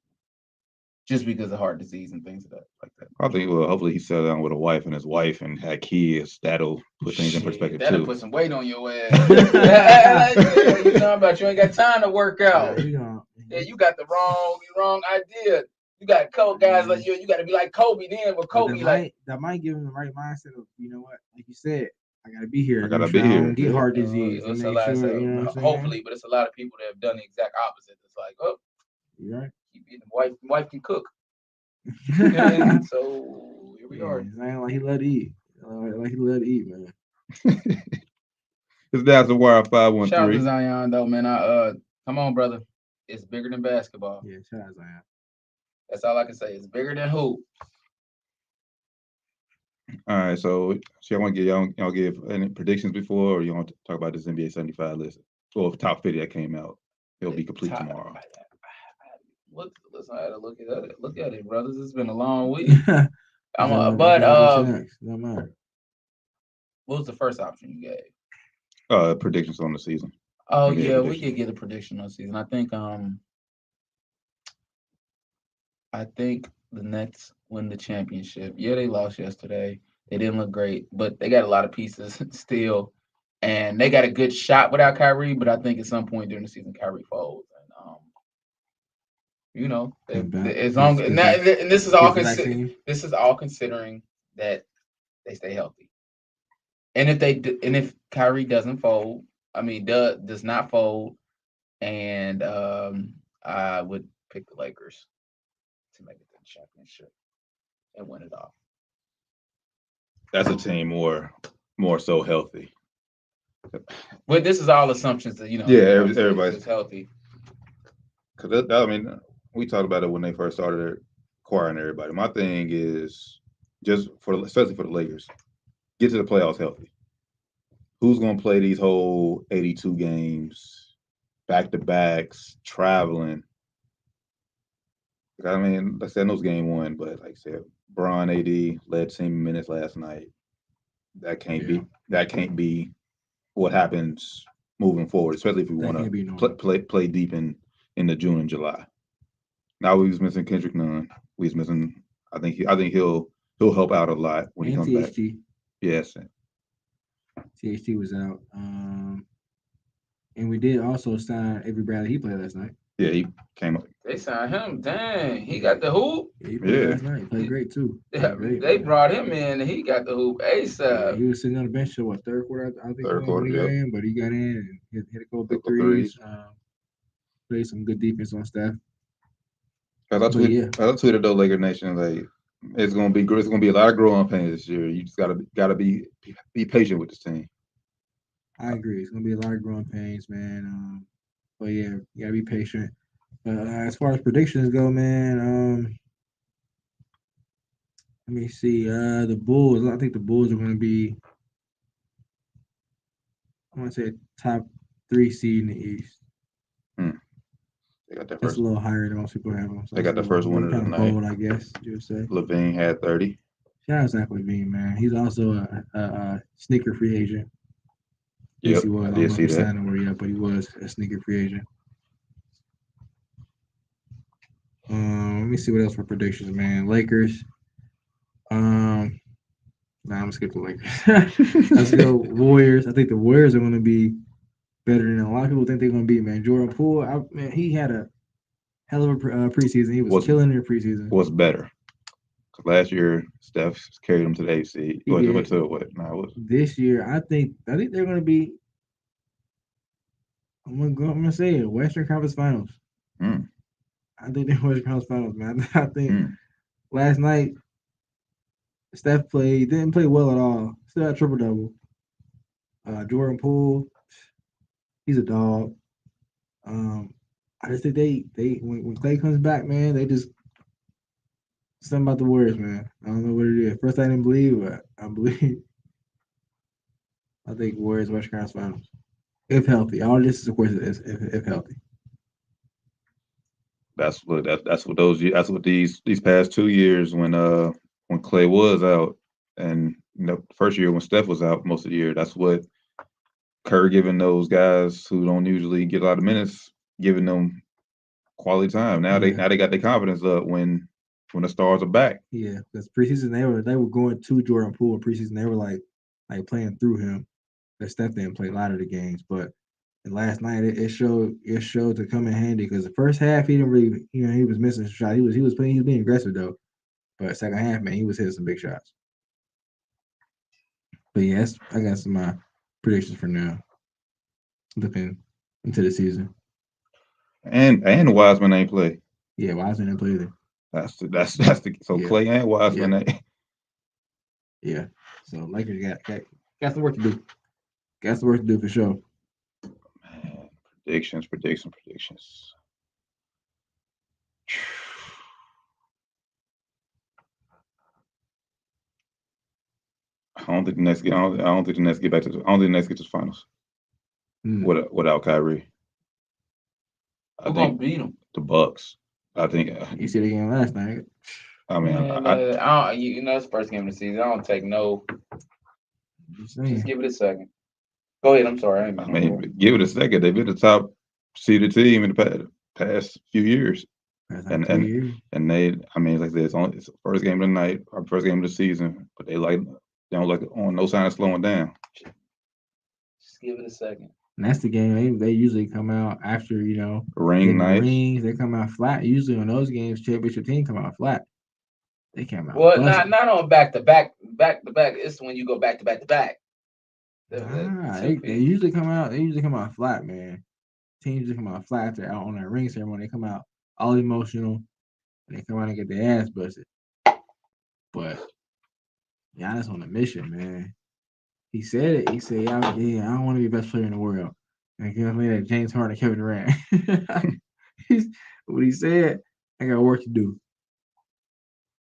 Just because of heart disease and things like that. I think, hopefully he settled down with a wife and his wife and had kids. That'll put things in perspective too. That'll put some weight on your ass. You know about you ain't got time to work out. Yeah, you got the wrong idea. You got a couple guys like you. You got to be like Kobe. Then with Kobe, that might give him the right mindset of, you know what, like you said, I gotta be here. I gotta be here. I don't get heart disease. Hopefully, but it's a lot of people that have done the exact opposite. It's like, you're right. The wife can cook. So here we are. Zion, like he love to eat. Like he love to eat, man. It's That's the Wire 513. Shout out to Zion though, man. Come on, brother. It's bigger than basketball. Yeah, shout out Zion. That's all I can say. It's bigger than hoop. All right, so y'all want to y'all give any predictions before, or you want to talk about this NBA 75 list? Well, top 50 that came out, it'll be complete tomorrow. Listen, I had to look at it. Look at it, brothers. It's been a long week. No matter. What was the first option you gave? Predictions on the season. Oh yeah, we could get a prediction on the season. I think the Nets win the championship. Yeah, they lost yesterday. They didn't look great, but they got a lot of pieces still, and they got a good shot without Kyrie. But I think at some point during the season, Kyrie folds, and as long and this is all considering that they stay healthy, and if Kyrie doesn't fold, does not fold, and I would pick the Lakers to make it to the championship and win it all. That's a team more so healthy. But this is all assumptions that everybody's healthy. Because we talked about it when they first started acquiring everybody. My thing is especially for the Lakers, get to the playoffs healthy. Who's going to play these whole 82 games, back-to-backs, traveling? Let's say those game one, but like I said, Bron AD led team in minutes last night. That can't be what happens moving forward, especially if we want to play deep in the June and July. Now we was missing Kendrick Nunn. We was missing. I think he'll help out a lot when he comes back. Yes. THT was out. And we did also sign Avery Bradley. He played last night. Yeah, he came up. They signed him. Dang, he got the hoop. Yeah, he played last night. He played great too. They brought him in and he got the hoop ASAP. Yeah, he was sitting on the bench till third quarter, I think. Third quarter, he got in, but he got in and hit a couple big threes. Played some good defense on staff. I tweeted though, Laker Nation, like it's gonna be a lot of growing pains this year. You just gotta be patient with this team. I agree. It's gonna be a lot of growing pains, man. But yeah, you gotta be patient. As far as predictions go, man, let me see. The Bulls. I think the Bulls are gonna be. I want to say top 3 seed in the East. They got that That's a little higher than most people have them. So they got the first winner tonight. Bold, I guess you would say. LaVine had 30. Shout out Zach LaVine, man. He's also a sneaker free agent. Yes, he was. I don't know if he signed over yet, but he was a sneaker free agent. Let me see what else for predictions, man. Lakers. I'm gonna skip the Lakers. Let's go Warriors. I think the Warriors are gonna be better than a lot of people think they're gonna be. Man, Jordan Poole. He had a hell of a preseason. He was killing in the preseason. What's better? Because last year Steph carried him to the AC. This year, I think they're gonna be. I'm gonna say it. Western Conference Finals. I think they're Western Conference Finals, man. I think last night Steph didn't play well at all. Still had triple-double. Jordan Poole, he's a dog. I just think they when Clay comes back, man, they just something about the Warriors, man. I don't know what it is. First I didn't believe, but I believe. I think Warriors Western Conference Finals. If healthy. All this is of course is if healthy. That's what these past 2 years when Clay was out and the first year when Steph was out most of the year, that's what Kerr giving those guys who don't usually get a lot of minutes, giving them quality time. Now they got their confidence up when the stars are back. Yeah, because preseason they were going to Jordan Poole in preseason. They were like playing through him. That Steph didn't play a lot of the games, but last night it showed to come in handy because the first half he didn't really he was missing shots. He was being aggressive though, but second half, man, he was hitting some big shots. But yeah, I got some of my predictions for now. Looking into the season. And Wiseman ain't play. Yeah, Wiseman didn't play either. That's Clay and Wiseman ain't. Yeah. So Lakers got some work to do. Got some work to do for sure. Man, predictions. I don't think the Nets get. I don't think the Nets get back to. I don't think the Nets get to the finals without Kyrie. Who's gonna beat them? The Bucks. I think. You see the game last night. I mean, Man, I don't, it's first game of the season. I don't take no. Just give it a second. Go ahead. I'm sorry. I mean, give it a second. They've been the top seeded team in the past few years. And they, I mean, like I said, it's the first game of the night, or first game of the season, but they don't like on no sign of slowing down. Just give it a second. And that's the game they usually come out after, ring night. Rings, they come out flat. Usually on those games, championship team come out flat. They came out. Well, not on back to back. It's when you go back to back to back. They usually come out. They usually come out flat, man. Teams usually come out flat after out on that ring ceremony. They come out all emotional, and they come out and get their ass busted. But Giannis on a mission, man. He said it. He said, "Yeah, I don't want to be the best player in the world." And he made that James Harden, Kevin Durant. What he said, I got work to do.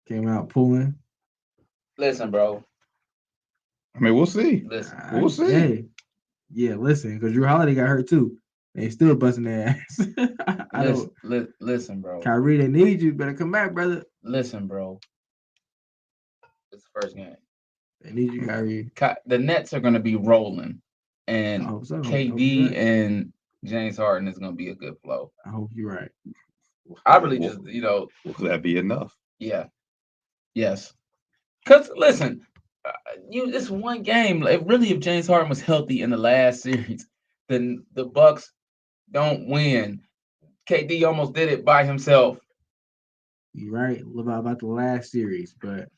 Came out pulling. Listen, bro. I mean, we'll see. We'll see. Hey, yeah, listen, because Drew Holiday got hurt too. They still busting their ass. Listen, bro. Kyrie, they need you. Better come back, brother. Listen, bro. It's the first game. They need you, Kyrie. The Nets are going to be rolling, and KD and James Harden is going to be a good flow. I hope you're right. I really just, will that be enough? Yeah. Yes. Because listen, this one game. If James Harden was healthy in the last series, then the Bucks don't win. KD almost did it by himself. You're right about the last series, but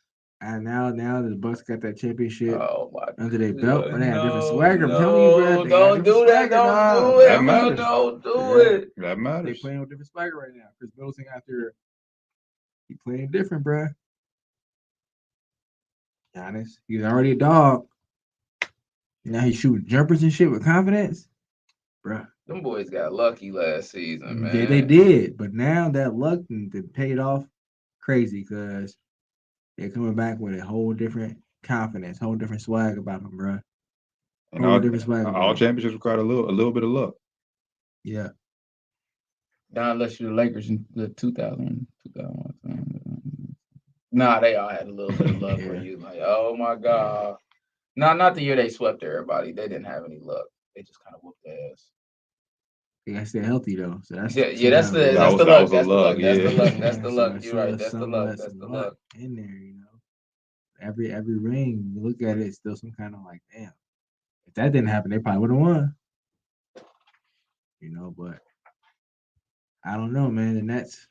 now the Bucks got that championship under their belt, but they have different swagger. I'm telling you, bro. Don't do that. Don't do it. That matters. Don't do it. That matters. They playing with different swagger right now. Chris Middleton he playing different, bro. Giannis, he's already a dog. Now he's shooting jumpers and shit with confidence, bro. Them boys got lucky last season, man. Yeah, they did, but now that luck paid off crazy because they're coming back with a whole different confidence, whole different swag about them, bro. And all championships require a little bit of luck. Yeah. Not unless you're the Lakers in the 2001. Nah, they all had a little bit of luck where you like, oh my God. No, not the year they swept everybody. They didn't have any luck. They just kind of whooped their ass. They gotta stay healthy though. So that's the luck. That's the luck. That's the luck. You're right. That's the luck. That's the luck in there, Every ring, you look at it, it's still some kind of like, damn. If that didn't happen, they probably would have won. But I don't know, man. The Nets,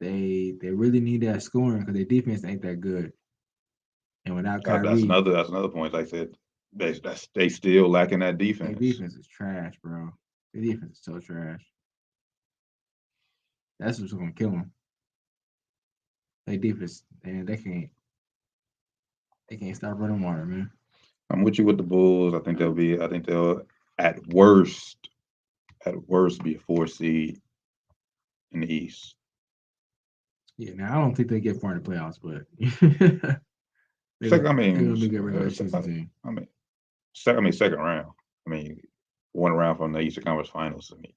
they really need that scoring because their defense ain't that good. And without Kyrie, that's another point. Like I said, they still lacking that defense. Their defense is trash, bro. Their defense is so trash. That's what's gonna kill them. Their defense, and they can't stop running water, man. I'm with you with the Bulls. I think they'll at worst be a 4 seed in the East. Yeah, now I don't think they get far in the playoffs, but they're gonna be good regular season team. Second round. I mean, one round from the Eastern Conference Finals. I mean,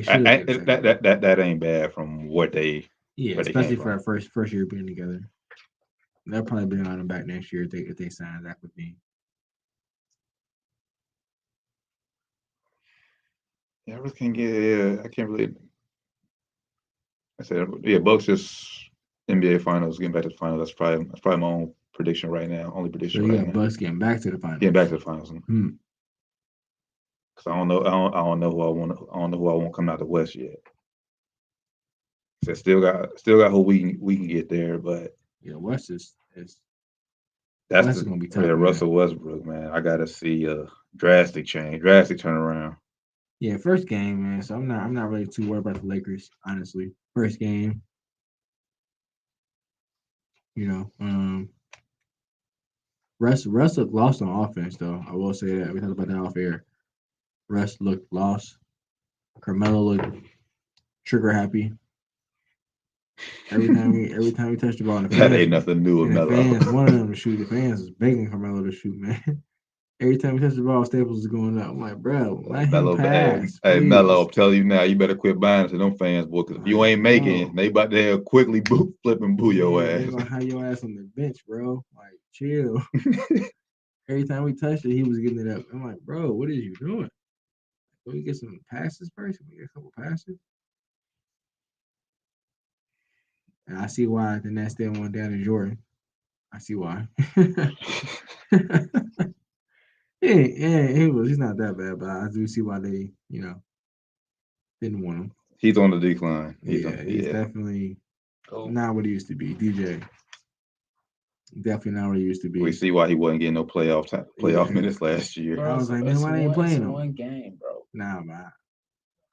that ain't bad from what they. Yeah, especially for our first year being together. They'll probably bring on them back next year if they sign Zach LaVine. Yeah, I really can't get. Yeah, I can't really. I said, yeah, Bucks just NBA Finals, getting back to the finals. That's probably my own prediction right now. Only prediction right now. So you got Bucks getting back to the finals. Getting back to the finals. Because I don't know. I don't know who I want. I don't know who I want coming out the West yet. So still got who we can get there, but yeah, West is gonna be tough. Yeah, Russell Westbrook, man. I gotta see a drastic turnaround. Yeah, first game, man. So I'm not really too worried about the Lakers, honestly. First game. Russ looked lost on offense, though. I will say that. We talked about that off air. Russ looked lost. Carmelo looked trigger happy. Every time we touched the ball, and the That fans, ain't nothing new with and the Melo. fans wanted him to shoot. The fans was begging for Melo to shoot, man. Every time we touch the ball, Staples is going up. I'm like, bro, let him pass. Hey, please. Melo, I'm telling you now, you better quit buying to them fans, boy, because if you ain't making, they about to quickly flip and boo your They ass. gonna have your ass on the bench, bro. Like, chill. Every time we touched it, he was getting it up. I'm like, bro, what is you doing? Can we get some passes first? Can we get a couple passes? And I see why the Nets didn't want down to Jordan. I see why. He's not that bad, but I do see why they, didn't want him. He's on the decline. He's definitely not what he used to be. DJ. Definitely not what he used to be. We see why he wasn't getting no playoff minutes last year. I was like, man, why they ain't playing him? One game, bro. Nah, man.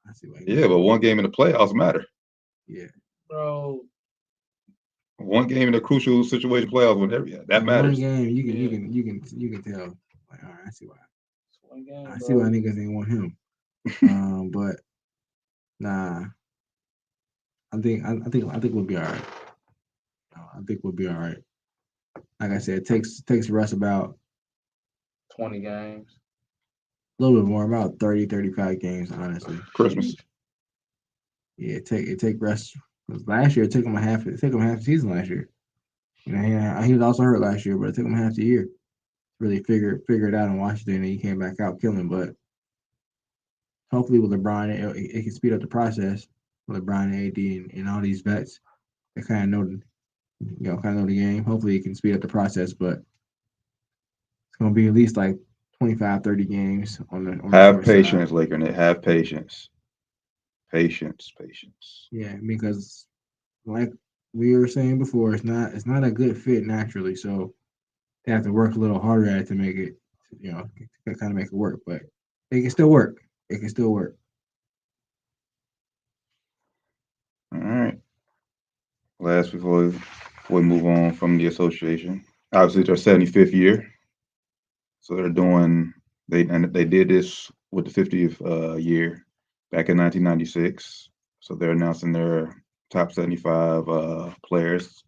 I see why. But one game in the playoffs matter. Yeah, bro. One game in a crucial situation playoffs, whatever. That matters. One game, you can tell. Like, all right, I see why. One game, I see why niggas ain't want him. But nah, I think we'll be all right. I think we'll be all right. Like I said, it takes Russ about 20 games. A little bit more, about 30, 35 games, honestly. Christmas. Yeah, it take Russ. Last year, it took him half the season last year. He was also hurt last year, but it took him half the year to really figure it out in Washington, and he came back out killing. But hopefully with LeBron, it can speed up the process with LeBron and AD and all these vets that kind of know the game. Hopefully it can speed up the process, but it's going to be at least like 25, 30 games on the Have patience, Laker. Have patience. Patience. Yeah, because like we were saying before, it's not a good fit naturally, so they have to work a little harder at it to make it, to kind of make it work. But it can still work. All right. Last before we move on from the association, obviously it's their 75th year, so they're doing they did this with the 50th year back in 1996. So they're announcing their top 75 players.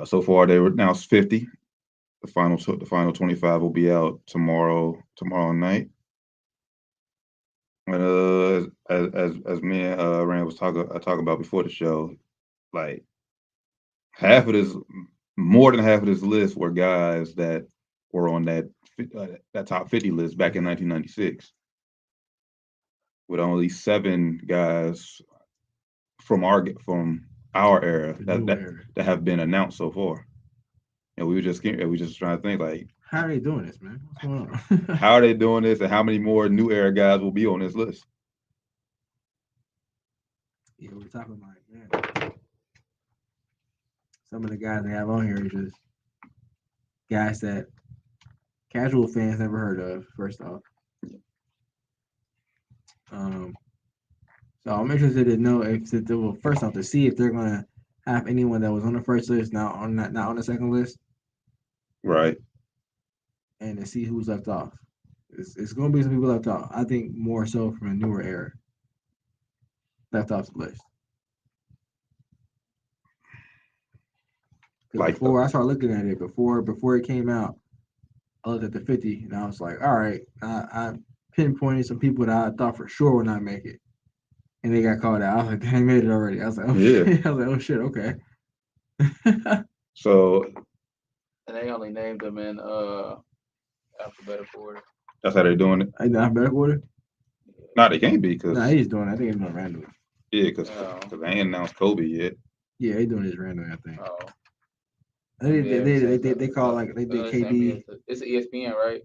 So far, they announced 50. The final 25 will be out tomorrow night. And as me and Rand was talking about before the show, like more than half of this list were guys that were on that top 50 list back in 1996, with only 7 guys from our era that have been announced so far. And we were just trying to think, like, how are they doing this, man? What's going on? How are they doing this, and how many more new era guys will be on this list? Yeah, we're talking like, man, some of the guys they have on here are just guys that casual fans never heard of. First off, so I'm interested to know first off, to see if they're gonna have anyone that was on the first list not on the second list, right? And to see who's left off. It's going to be some people left off. I think more so from a newer era left off the list. Like before I started looking at it, before it came out, I looked at the 50 and I was like, all right, I pinpointed some people that I thought for sure would not make it, and they got called out. I was like, they made it already. I was like, oh shit. I was like, oh shit, okay. So, and they only named them in alphabetical order. That's how they're doing it. In alphabetical order? No, they can't be, because he's doing it. I think he's doing it randomly. Yeah, because they ain't announced Kobe yet. Yeah, he's doing it randomly, I think. Oh. They call like they did KD. It's ESPN, right?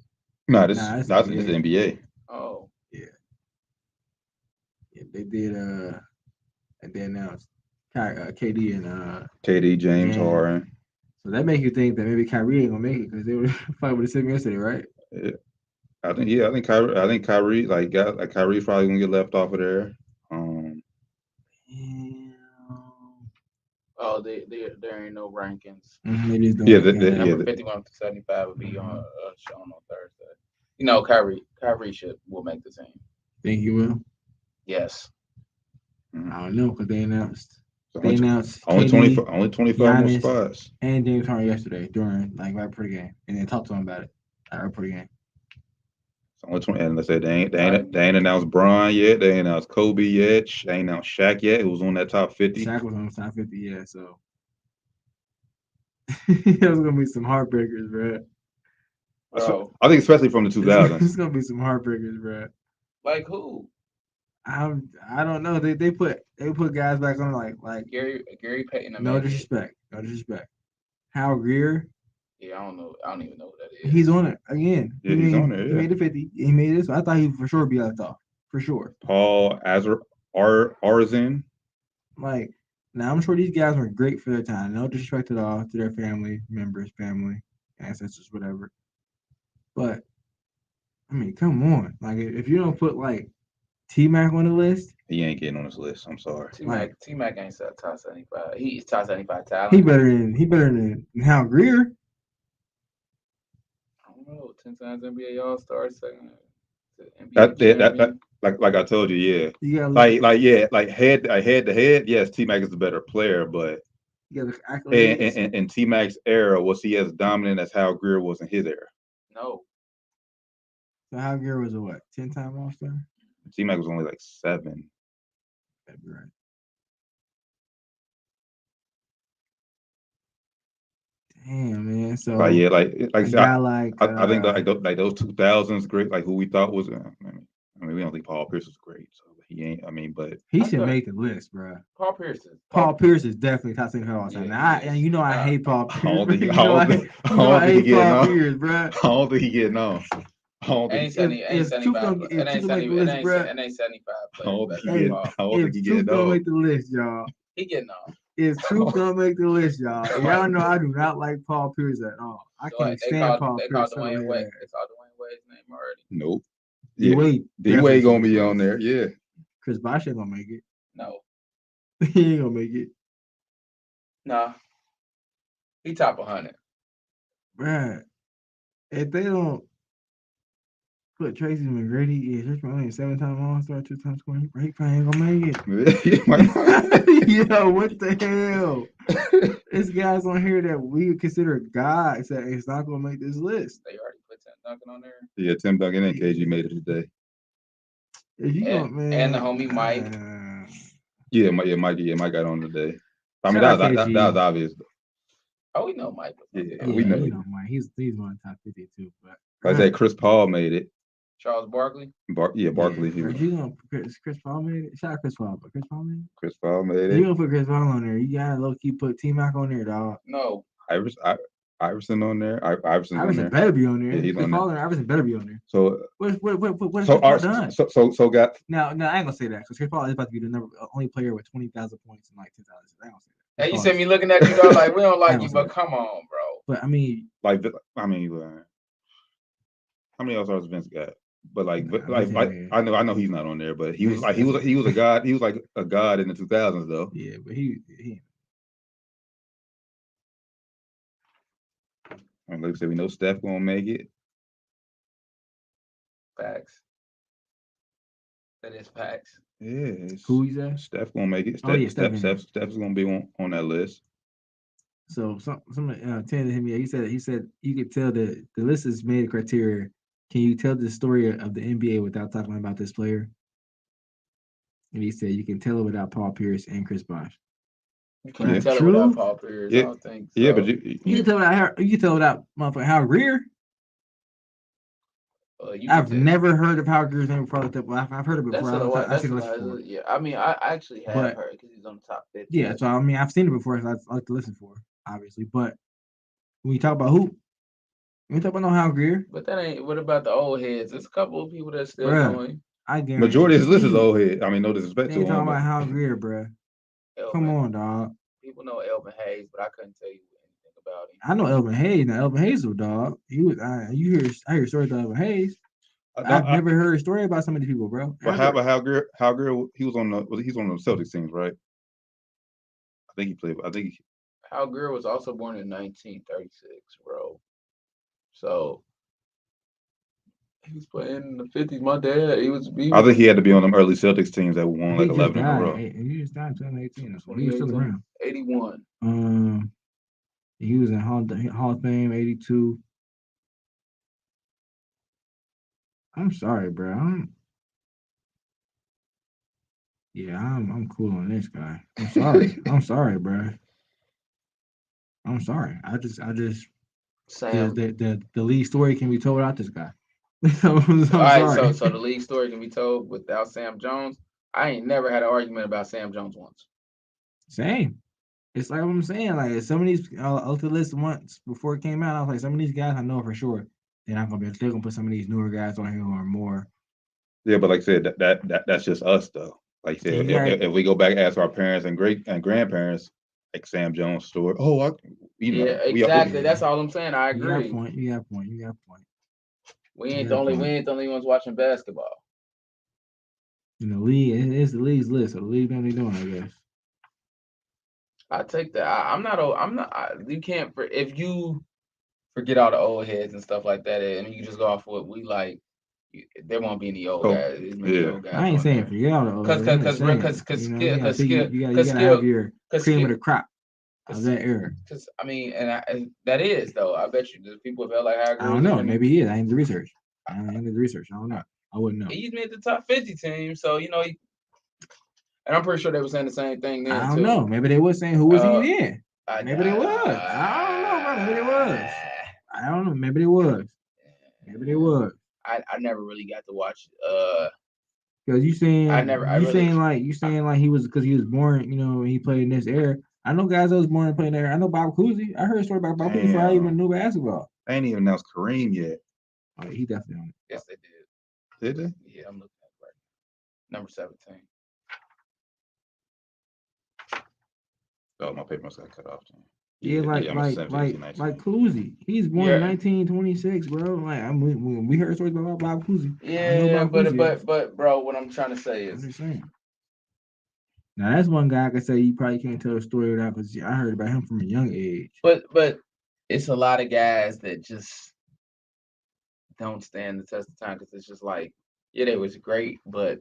No, this is NBA. Oh. Yeah. Yeah, they did and they announced KD and KD, James Harden. So that makes you think that maybe Kyrie ain't gonna make it because they were fighting with the Simmons yesterday, right? Yeah. I think Kyrie, Kyrie's probably gonna get left off of there. Oh, there ain't no rankings. Mm-hmm. Number 51 to 75 will be on shown on Thursday. Kyrie will make the team. Think he will? Yes. I don't know because they announced. They announced only KD, 25 more Giannis, spots. and James Harden yesterday during right before the game, and then talked to him about it right before the game. It's only 20, and let's say they ain't announced Bron yet. They ain't announced Kobe yet. They ain't announced Shaq yet. It was on that top 50. Shaq was on the top 50, yeah. So there's gonna be some heartbreakers, bro. I think especially from the 2000s. It's gonna be some heartbreakers, bro. Like who? I don't know. They put guys back on like Gary Payton. No disrespect. Hal Greer. Yeah, I don't know. I don't even know who that is. He's on it again. Yeah, he's on there. Yeah. He made the 50. He made this. I thought he would for sure be left off. For sure. Paul Arzin. Like, now I'm sure these guys were great for their time. No disrespect at all to their family members, ancestors, whatever. But I mean, come on. Like, if you don't put like T-Mac on the list, he ain't getting on this list. I'm sorry. T-Mac ain't top 75. He's top 75 talent. He better than Hal Greer. I don't know. 10 times NBA All-Star, second. Like I told you, yeah. You gotta like head to head, yes, T-Mac is the better player, but in T-Mac's era, was he as dominant as Hal Greer was in his era? No. So Hal Greer was a what? 10-time All-Star? T-Mac was only like 7. That'd be right. Damn, man. So like a guy I think like those 2000s great, like who we thought was. I mean, we don't think Paul Pierce is great, so he ain't. I mean, but he should make the list, bro. Paul Pierson. Paul Pierce is definitely top 10 all time. Now, I hate Paul Pierce. I don't think he getting on. Pierce, bro. I don't think he getting on. Ain't 75. It ain't 75. I don't think he getting gonna on. make the list, y'all. He getting on. If Truth gonna make the list, y'all. Y'all know I do not like Paul Pierce at all. I can't stand Paul Pierce. They called Dwayne Wade's name already. Nope. D-Wade gonna be on there. Yeah. Chris Bosh ain't gonna make it. No. He ain't gonna make it. Nah. He top 100. Bruh. If they don't put Tracy McGrady, he's only a 7-time All-Star, 2-time scorer. He probably ain't gonna make it. Yo, what the hell? This guy's on here that we would consider gods that is not gonna make this list. They already put Tim Duncan on there. Yeah, Tim Duncan and KG made it today. And the homie Mike. Mike got on today. I mean, that was obvious. Oh, we know Mike. We know Mike. He's one of the top 50 too. But like I said, Chris Paul made it. Charles Barkley. Barkley. Chris Paul made it. Shout out Chris Paul, but Chris Paul made it. Chris Paul made it. You gonna put Chris Paul on there? You gotta low key put T-Mac on there, dog. No. Iverson on there. Iverson on there. Better be on there. Yeah, he's on there. Iverson better be on there. So what is Chris Paul done? So got now I ain't gonna say that because Chris Paul is about to be the only player with 20,000 points in like 2000. I ain't gonna say that. Hey, you see me looking at you though, like we don't like you, but come on, bro. But I mean, how many All-Stars Vince got? But I know he's not on there, but he was a god. He was like a god in the 2000s though. Yeah, but he And like I said, we know Steph gonna make it. Facts. That is facts. Yeah. Who he's at? Steph gonna make it. Steph's gonna be on that list. So someone telling him, he said you could tell the list is made of criteria. Can you tell the story of the NBA without talking about this player? And he said you can tell it without Paul Pierce and Chris Bosh. You can't tell it without Paul Pierce. I don't think so. Yeah, but you can tell without motherfucking Hal Greer. I've never heard of Hal Greer's name before. I've heard of it before. Yeah, I mean, I actually have heard because he's on the top 50. Yeah, so I mean, I've seen it before. So I like to listen for, obviously. But when you talk about hoop, we talk about no Hal Greer. But that ain't. What about the old heads? There's a couple of people that's still going. I guarantee. Majority of his list is old head. I mean, no disrespect to him. Talking about Hal Greer, bro. Come on, dog. People know Elvin Hayes, but I couldn't tell you anything about him. I know Elvin Hayes. Now Elvin Hayes, dog. He was. I hear stories about Elvin Hayes. I've never heard a story about some of these people, bro. But how about Hal Greer? Hal Greer, he's on the Celtics teams, right? I think he played. Hal Greer was also born in 1936, bro. So He was playing in the 50s. My dad, I think he had to be on them early Celtics teams that won like 11 in a row. He just died in 2018. So he was still around. 81. He was in Hall of Fame 82. I'm sorry, bro. I'm cool on this guy. I'm sorry. I'm sorry, bro. I'm sorry. I just Sam. the league story can be told without this guy. All right, sorry. so the league story can be told without Sam Jones. I ain't never had an argument about Sam Jones once. Same. It's like what I'm saying. Like some of these, I looked at the list once before it came out. I was like, some of these guys I know for sure they're not gonna be. They're gonna put some of these newer guys on here who are more. Yeah, but like I said, that's just us though. Like I said, if we go back and ask our parents and grandparents, like Sam Jones story. Oh, exactly. That's all I'm saying. I agree. You got a point. We ain't the only ones watching basketball. In the league, it's the league's list. So the league know what they're doing, I guess. I take that. You can't. If you forget all the old heads and stuff like that, and you just go off what we like, there won't be any old guys. Old guys I ain't saying forget all the old because you gotta have your cream of the crop of that era. Because I mean, and that is though. I bet you there's people felt like I don't know. Maybe he is. I ain't the research. I don't know. I wouldn't know. He's made the top 50 team, so and I'm pretty sure they were saying the same thing then. I don't know. Maybe they were saying who was he then? Maybe they was. I don't know, bro. Maybe they was. I don't know. Maybe they was. I never really got to watch. Because you saying like he was because he was born, he played in this era. I know guys that was born and playing there. I know Bob Cousy. I heard a story about Bob Cousy before I even knew basketball. They ain't even announced Kareem yet. Oh, he definitely on it. Yes, they Did did. they? Yeah, I'm looking at it right now. Number 17. Oh, my paper must have got cut off. Yeah, like Cousy. He's born in 1926, bro. Like we heard stories about Bob Cousy. Yeah, but bro, what I'm trying to say is. I'm just saying. Now that's one guy I could say you probably can't tell a story without because I heard about him from a young age. But it's a lot of guys that just don't stand the test of time because it's just like, yeah, they was great, but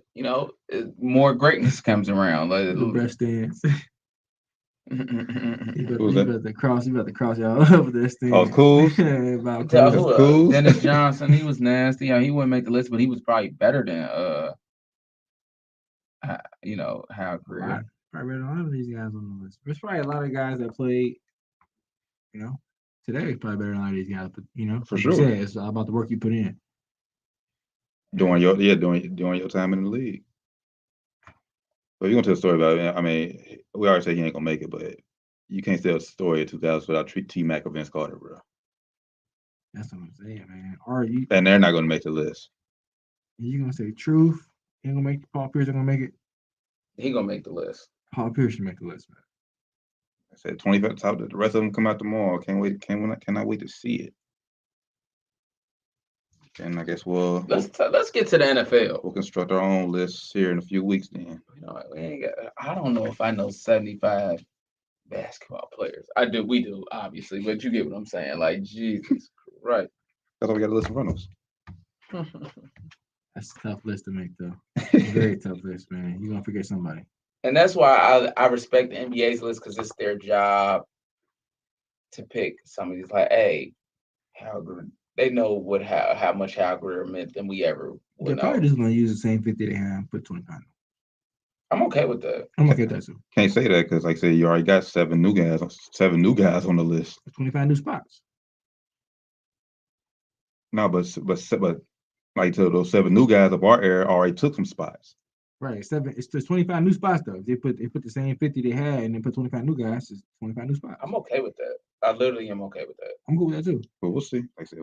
more greatness comes around. Like the breast dance. You about to cross y'all up this thing. Oh, cool. Cool. Dennis Johnson, he was nasty. He wouldn't make the list, but he was probably better than Hal Greer. Probably better than a lot of these guys on the list. There's probably a lot of guys that played, today is probably better than a lot of these guys. But for sure, you said, it's all about the work you put in. During your time in the league. But you're gonna tell a story about it. I mean, we already said he ain't gonna make it, but you can't tell a story of 2000 without T-Mac or Vince Carter, bro. That's what I'm saying, man. And they're not gonna make the list. You gonna say truth? He ain't gonna make Paul Pearson gonna make it? He gonna make the list. Paul Pearson make the list, man. I said 25 top. The rest of them come out tomorrow. Cannot wait to see it. And I guess let's get to the NFL. We'll construct our own list here in a few weeks. Then we ain't got. I don't know if I know 75 basketball players. I do. We do, obviously, but you get what I'm saying. Like Jesus Christ. That's why we got a list in front of us. That's a tough list to make, though. Very tough list, man. You're gonna forget somebody. And that's why I respect the NBA's list because it's their job to pick some of these. Like, hey, how good. They know how much Hal Greer meant than we ever would. They're probably just gonna use the same 50 they have and put 25. I'm okay with that. I'm okay with that too. Can't say that because, like I said, you already got seven new guys on the list. 25 new spots. No, but like those 7 new guys of our era already took some spots. Right, it's 25 new spots though. They put the same 50 they had and then put 25 new guys. It's 25 new spots. I'm okay with that. I literally am okay with that. I'm cool with that too. But we'll see. Like I said,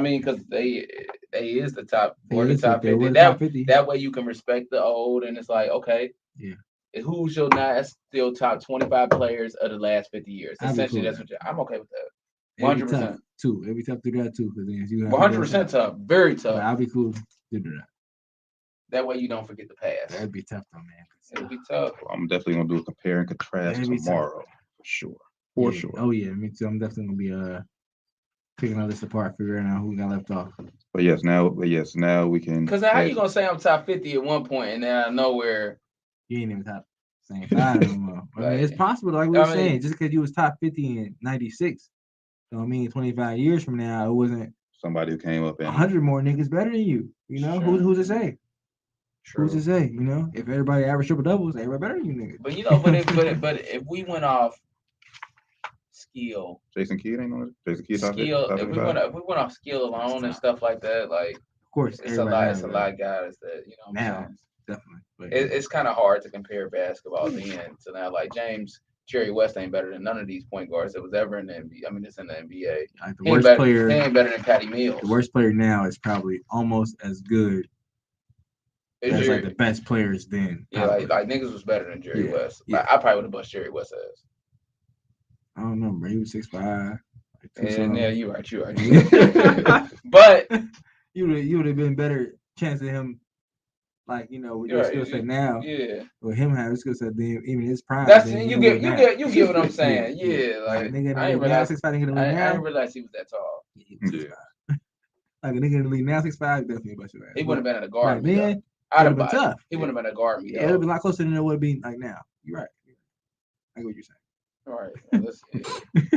because they is the top. We're the top 50. That way you can respect the old, and it's like okay, yeah. Who's your still top 25 players of the last 50 years? Essentially, that's what I'm okay with that. 100%. Too. It'd be tough to do that too because you have 100% tough, very tough. But I'll be cool to do that. That way you don't forget the past. That'd be tough though, man. It'll be tough. I'm definitely gonna do a compare and contrast tomorrow for sure. For sure. Oh yeah, me too. I'm definitely gonna be picking all this apart, figuring out who got left off. But yes, now we can. Because how you gonna say I'm top 50 at one point and then out of nowhere You ain't even top same five no more. I mean, it's possible, like we were saying, just because you was top 50 in '96, don't mean 25 years from now it wasn't somebody who came up and 100 more niggas better than you. You know, Sure. who's to say? True. Who's to say? You know, if everybody average triple doubles, everybody better than you niggas. But you know, but if we went off skill, Jason Kidd ain't on it. Jason Kidd top skill, if 55. we went off skill alone and stuff like that, like Of course, it's a lot of guys that you know what I'm now, saying? definitely. But It's kind of hard to compare basketball then to now. Like Jerry West ain't better than none of these point guards that was ever in the NBA. I mean, it's in the NBA. like the He ain't worst player, he ain't better than Patty Mills. the worst player now is probably almost as good as like the best players then. Yeah, like niggas was better than Jerry West. Yeah. Like, I probably would have bust Jerry West's ass. I don't know, bro. He was 6'5". And yeah, you're right. But you would have been better chance of him, like, you know, with your skill set now. Yeah. With him having skill set then, even his prime. That's you get what I'm saying. Yeah. Like nigga I didn't realize 6'5" nigga in the league I now. didn't realize he was that tall. Yeah. Like a nigga in the league now 6'5", definitely bust your ass. He wouldn't have been in a guard. Right then, I'd have been tough. He wouldn't have been a guard. Yeah, it would have been a lot closer than it would be like now. You're right. I get what you're saying. All right. Well,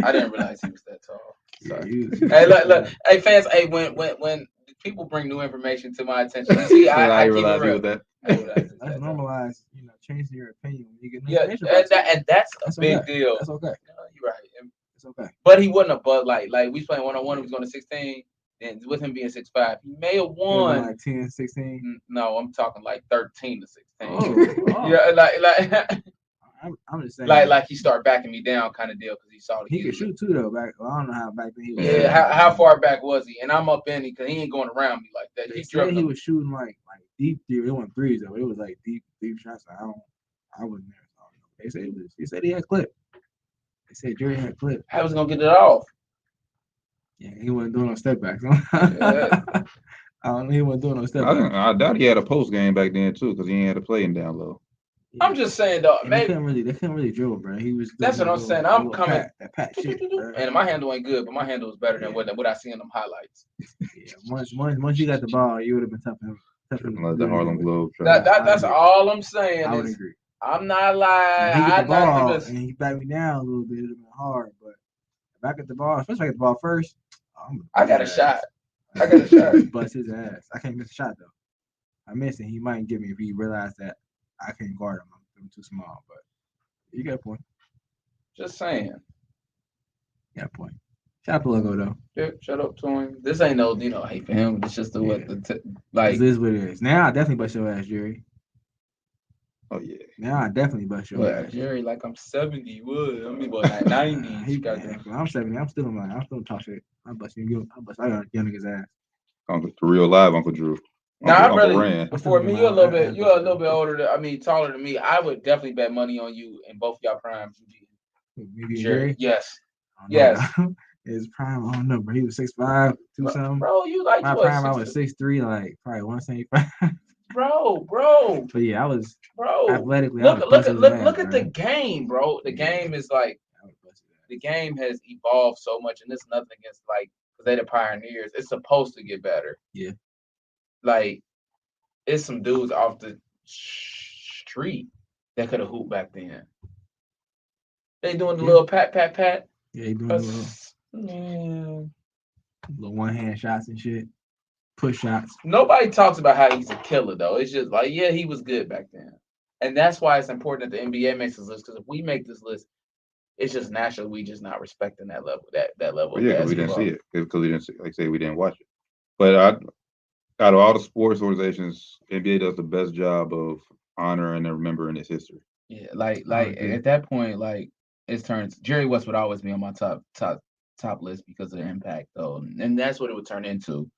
I didn't realize he was that tall. Sorry. Yeah, Hey, look. Hey, fans. Hey, when people bring new information to my attention, you see, I keep it real. That. That's normalized, you know, changing your opinion when you get new information. And that's a big deal. That's okay. You're right. It's okay. But he wouldn't have. But like we was playing 1-on-1. He was going to 16. And with him being 6'5", he may have won. Like 10, 16. No, I'm talking like 13 to 16. Oh. Yeah, like. I'm just saying. Like he started backing me down, kind of deal, because he saw he could shoot too though. I don't know how back then he was. Yeah, how far back was he? And I'm up in it because he ain't going around me like that. They said he was shooting like deep. It wasn't threes though. It was like deep shots. I wasn't there. They said he had clip. They said Jerry had clip. How was he gonna get it off? Yeah, he wasn't doing no step backs. Yeah. I don't know. He wasn't doing no step backs. I doubt he had a post game back then too, because he ain't had to play him down low. Yeah. I'm just saying though, maybe they couldn't really dribble, bro. He was. That's what I'm saying. I'm coming. That pat shit, and my handle ain't good, but my handle is better than what I see in them highlights. Yeah, once you got the ball, you would have been tough. Like the Harlem Globe. That's all I'm saying. I would agree. I'm not lying. He got the ball and he backed me down a little bit. It would have been hard, but back at the ball, especially at the ball first. I got a shot. I got a shot. Bust his ass. I can't miss a shot though. I missed it. He might get me if he realized that I can't guard him. I'm too small. But you got a point. Just saying. You got a point. Shout out to Logo though. Yeah, shout out to him. This ain't no hate for him. It's just like. This is what it is. Now I definitely bust your ass, Jerry. Oh yeah. Now I definitely bust your ass. Jerry, like I'm 70. What? I mean, like 90. I'm 70. I'm still in line. I'm still talk shit. I bust young nigga's ass. Uncle, the real live Uncle Drew. I'm really before me. You're a little bit older. Taller than me. I would definitely bet money on you in both y'all primes. Maybe Jerry? Yes. Yes. His prime, I don't know, bro. He was 6'5", 2 something. Bro, you like my prime? I was 6'3", like probably 175. Bro. But yeah, I was athletically. Look at the game, bro. The game is like the game has evolved so much, and it's nothing against like because they're the pioneers. It's supposed to get better. Yeah. Like it's some dudes off the street that could have hooped back then. They doing the little pat. Yeah, they doing the little one hand shots and shit. Push shots. Nobody talks about how he's a killer though. It's just like, yeah, he was good back then. And that's why it's important that the NBA makes this list, because if we make this list, it's just naturally we just not respecting that level, that level. Yeah, because we didn't see it. Because we didn't see, like say we didn't watch it. But out of all the sports organizations, NBA does the best job of honoring and remembering its history. Yeah, like at that point, like it turns Jerry West would always be on my top list because of the impact though. And that's what it would turn into.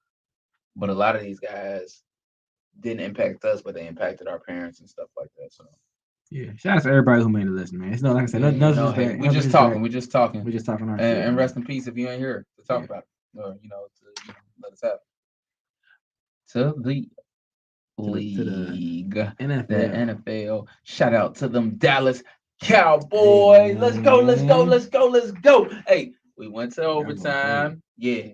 But a lot of these guys didn't impact us, but they impacted our parents and stuff like that. So yeah, shout out to everybody who made the list, man. It's not like I said, we're just talking. We're just talking our shit. And rest in peace if you ain't here to talk about it, or to let us have to the league, to the NFL. Shout out to them Dallas Cowboys. Let's go. Hey, we went to overtime. Yeah.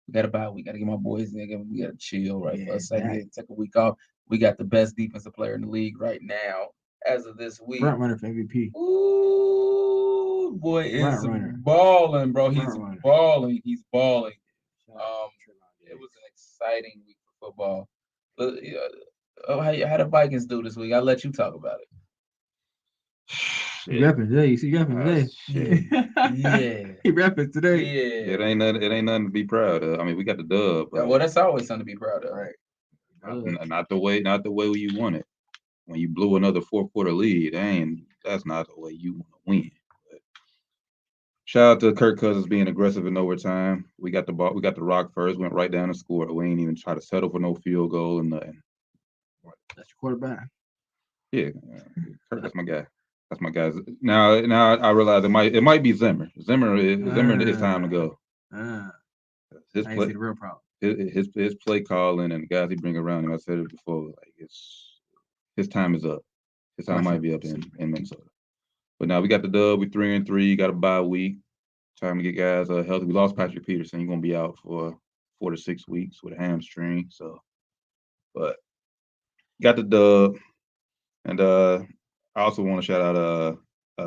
We got a bye. We got to get my boys in. We got to chill for a second. Take a week off. We got the best defensive player in the league right now as of this week. Front runner for MVP. Ooh, boy is balling, bro. He's balling. He's balling. It was an exciting week for football. But how the Vikings do this week? I'll let you talk about it. He rapping today. You see rapping today. Yeah. He rapping today. Yeah. It ain't nothing to be proud of. I mean, we got the dub. Well, that's always something to be proud of. Right. Not the way you want it. When you blew another fourth quarter lead, that's not the way you want to win. But shout out to Kirk Cousins being aggressive in overtime. We got the ball. We got the rock first. Went right down and scored. We ain't even try to settle for no field goal and nothing. That's your quarterback. Yeah, Kirk, that's my guy. That's my guy. Now I realize it might be Zimmer. Zimmer, it's time to go. His play, the real problem. His play calling and the guys he bring around him. I said it before. Like his time is up. His time might be up in Minnesota. But now we got the dub. We 3-3. Got a bye week. Time to get guys healthy. We lost Patrick Peterson. He's gonna be out for 4 to 6 weeks with a hamstring. So, but got the dub. And I also want to shout out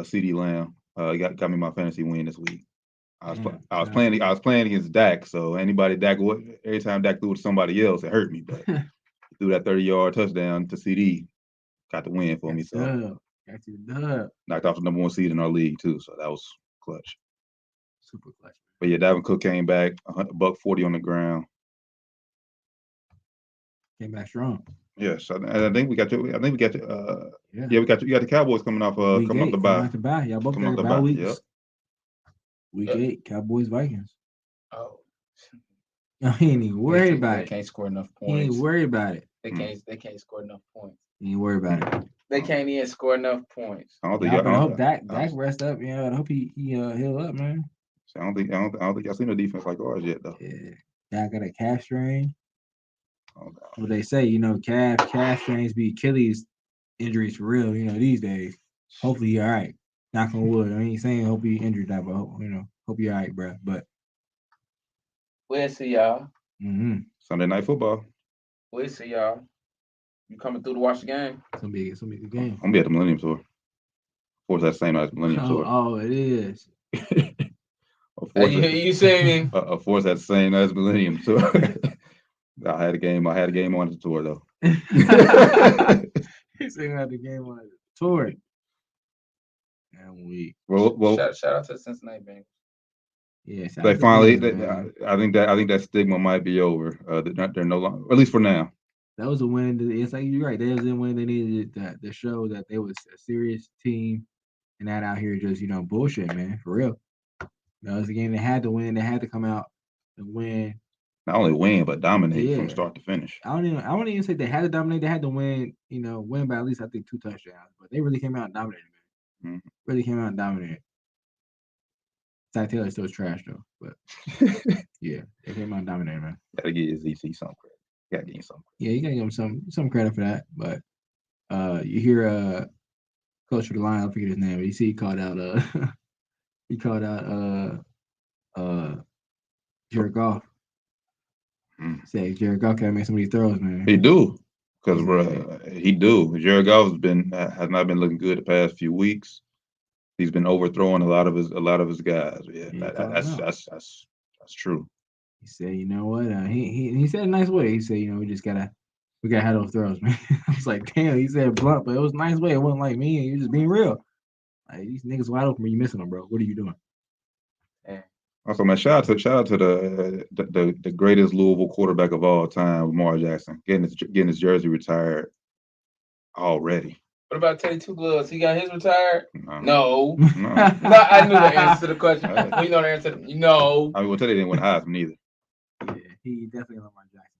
CD Lamb. He got me my fantasy win this week. I was playing against Dak, so every time Dak threw it to somebody else, it hurt me. But he threw that 30-yard touchdown to CD, got the win for me. So knocked off the number 1 seed in our league too. So that was clutch. Super clutch. But yeah, Dalvin Cook came back, $140 on the ground. Came back strong. Yes, I think we got to. We got the Cowboys coming off the bye. Y'all both got the bye weeks. Yep. Week 8, Cowboys Vikings. Oh, he ain't even worried about it. They can't score enough points. He ain't worried about it. They can't score enough points. He ain't worried about it. They can't even score enough points. I hope Dak rest up. I hope he heal up, man. I don't think y'all seen a defense like ours yet, though. Yeah, Dak got a calf strain. What they say, calf strains be Achilles injuries for real. These days. Hopefully he all right. Knock on wood. I ain't saying hope he injured that, but hope you all right, bro. But we'll see y'all. Mm-hmm. Sunday Night Football. We'll see y'all. You coming through to watch the game? It's gonna be a good game. I'm gonna be at the Millennium Tour. Of course, that's the same as Millennium Tour. Oh, it is. You see me? Of course, that's the same as Millennium Tour. I had a game on the tour though. He said I had the game on the tour. And shout out to the Cincinnati Bengals. Yeah, they finally. I think that stigma might be over. They're no longer, at least for now. That was a win. It's like you're right. That was a win. They needed to show that they was a serious team, and not out here just bullshit, man. For real. It was a game they had to win. They had to come out and win. Not only win, but dominate from start to finish. I wouldn't even say they had to dominate. They had to win. Win by at least 2 touchdowns. But they really came out and dominated, man. Mm-hmm. Really came out and dominated. Ty Taylor still is trash though, but yeah, they came out and dominated, man. Gotta give ZC some credit. Gotta give him some. Yeah, you gotta give him some credit for that. But you hear coach of the line, I forget his name, but you see he called out Jared Goff. Say Jared Goff can't make some of these throws, man. He do, because he do. Jared Goff has not been looking good the past few weeks. He's been overthrowing a lot of his guys. Yeah, that's true. He said, you know what? He said a nice way. He said, we gotta have those throws, man. I was like, damn. He said blunt, but it was a nice way. It wasn't like me. You're just being real. Like these niggas wide open, you missing them, bro. What are you doing? Yeah. Also, man, shout out to the greatest Louisville quarterback of all time, Lamar Jackson, getting his jersey retired already. What about Teddy Two Gloves? He got his retired? No. I knew the answer to the question. We know the answer. No. I mean, Teddy didn't win Heisman either. Yeah, he definitely Lamar Jackson.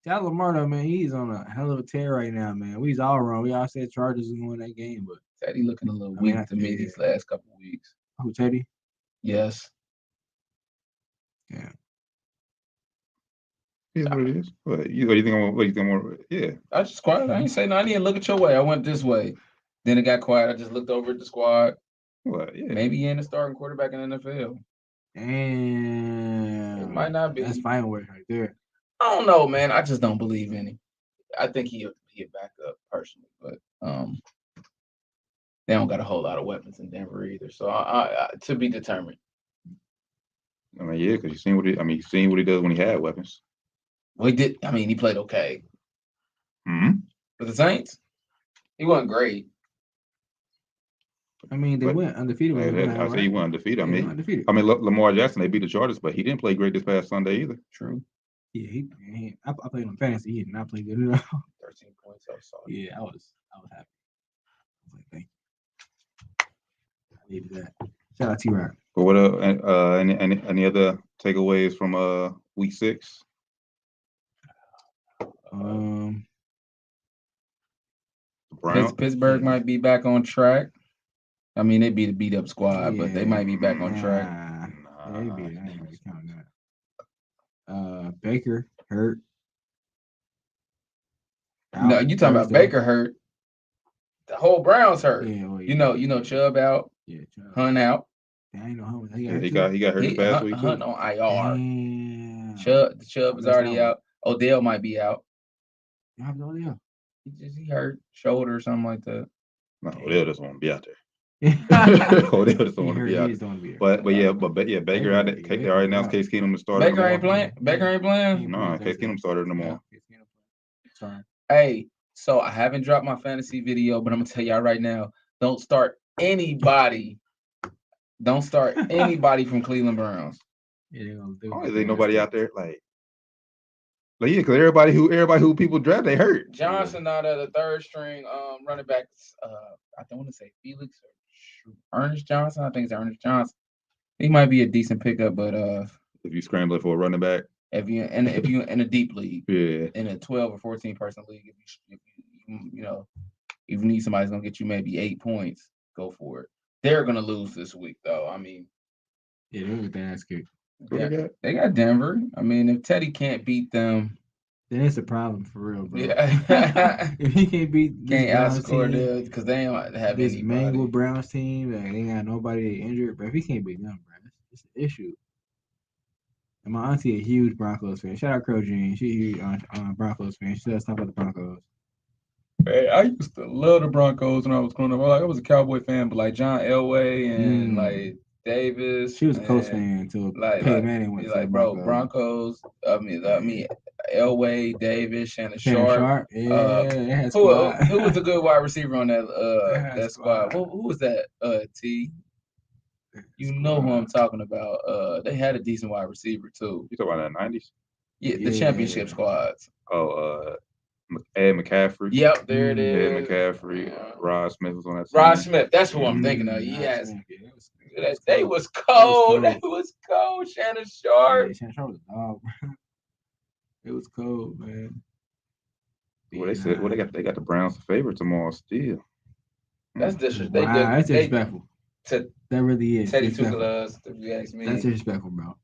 Shout out Lamar though, man. He's on a hell of a tear right now, man. We's all wrong. We all said Chargers was winning that game, but Teddy looking a little weak to me these last couple of weeks. Who, Teddy? Yes. Yeah. Here's what it is. What you think more? Yeah. I just quiet. I ain't say no. I didn't look at your way. I went this way. Then it got quiet. I just looked over at the squad. What? Yeah. Maybe he ain't a starting quarterback in the NFL. And It might not be. That's final work right there. I don't know, man. I just don't believe in him. I think he'll back up personally, but they don't got a whole lot of weapons in Denver either. So I to be determined. I mean, yeah, because you've seen what he does when he had weapons. Well, he did. I mean, he played okay. Mm-hmm. With the Saints, he wasn't great. I mean, they went undefeated. I say he went undefeated. Yeah, I mean, Lamar Jackson, they beat the Chargers, but he didn't play great this past Sunday either. True. Yeah, I played on fantasy. He did not play good at all. 13 points. I saw. Yeah, I was happy. I was like, thank you. I needed that. Shout out T-Rock. But what any other takeaways from week 6? Pittsburgh might be back on track. I mean, they beat a beat up squad, but they might be back on track. They beat it. I ain't really counting that. Baker hurt. No, you talking about Baker hurt. The whole Browns hurt. Yeah, well, you know Chubb out. Yeah, Chubb. Hunt out. I ain't know Hunt. He got hurt this past week too. Hunt on IR. Damn. Chubb is already out. Odell might be out. You have no idea. He hurt shoulder or something like that. No, Odell doesn't want to be out there. Odell doesn't want to be out there. But Baker out there. They already announced Case Keenum to start. Baker ain't playing. No, Case Keenum started tomorrow. Sorry. Hey, so I haven't dropped my fantasy video, but I'm gonna tell y'all right now: don't start anybody. Don't start anybody from Cleveland Browns. Yeah, ain't nobody out there like yeah, because everybody who people draft, they hurt. Johnson out of the third string running backs. I don't want to say Felix or Ernest Johnson. I think it's Ernest Johnson. He might be a decent pickup, but if you scrambling for a running back, if you in a deep league, yeah, in a 12 or 14 person league, if you need somebody who's gonna get you maybe 8 points, go for it. They're gonna lose this week, though. I mean, yeah, they're with the ass kick. They got Denver. I mean, if Teddy can't beat them, then it's a problem for real, bro. Yeah. If he can't outscore them because they don't have this anybody. Mangle Browns team, they ain't got nobody injured, but if he can't beat them, bro, it's an issue. And my auntie a huge Broncos fan. Shout out Crow Jean. She a huge Broncos fan. She said stuff about the Broncos. Hey, I used to love the Broncos when I was growing up. I was a Cowboy fan, but like John Elway and like Davis. She was a Colts fan until Peyton Manning went to the Broncos. I mean, Elway, Davis, Shannon Sharp. Yeah, who was the good wide receiver on that squad? Who was that? T. You know who I'm talking about. They had a decent wide receiver too. You talking about the 90s? Yeah, the championship squads. Ed McCaffrey. Yep, there it is. Ed McCaffrey. Rod Smith was on that team. Rod Smith, that's who I'm thinking of. Yes. They was cold. They was cold. Shannon Sharp. Yeah, Shannon Sharp was a dog, bro. It was cold, man. Well, they said, they got the Browns favorite tomorrow still. That's disrespectful. That's disrespectful. That really is. Teddy took us, if you ask me. That's disrespectful, bro.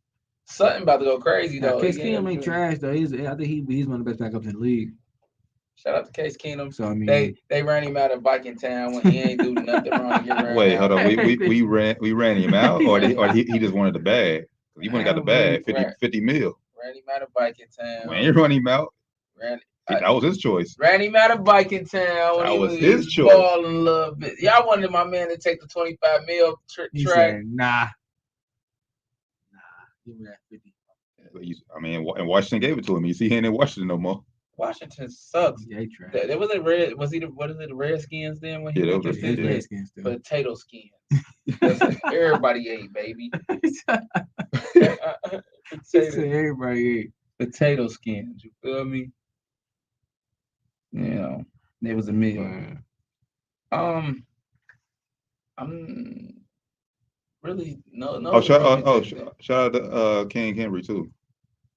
Sutton about to go crazy though. Case Keenum ain't trash though. I think he's one of the best backups in the league. Shout out to Case Keenum. So I mean, they ran him out of Viking Town when he ain't do nothing wrong. Wait, hold on. We ran him out, or he just wanted the bag. He wouldn't got the bag. 50 mil. Ran him out of Viking Town. When you run him out, that was his choice. Ran him out of Viking Town. That was his choice. Balling a little bit. Y'all wanted my man to take the 25 mil track. Said, nah. Give me that 50. I mean, and Washington gave it to him. You see, he ain't in Washington no more. Washington sucks. Yeah, he tried. There was a red. Was he the Redskins then? When he was the Redskins. Potato skins. Everybody ate, baby. Everybody ate potato skins. You feel me? There was a meal. I'm really no. Shout out to King Henry too.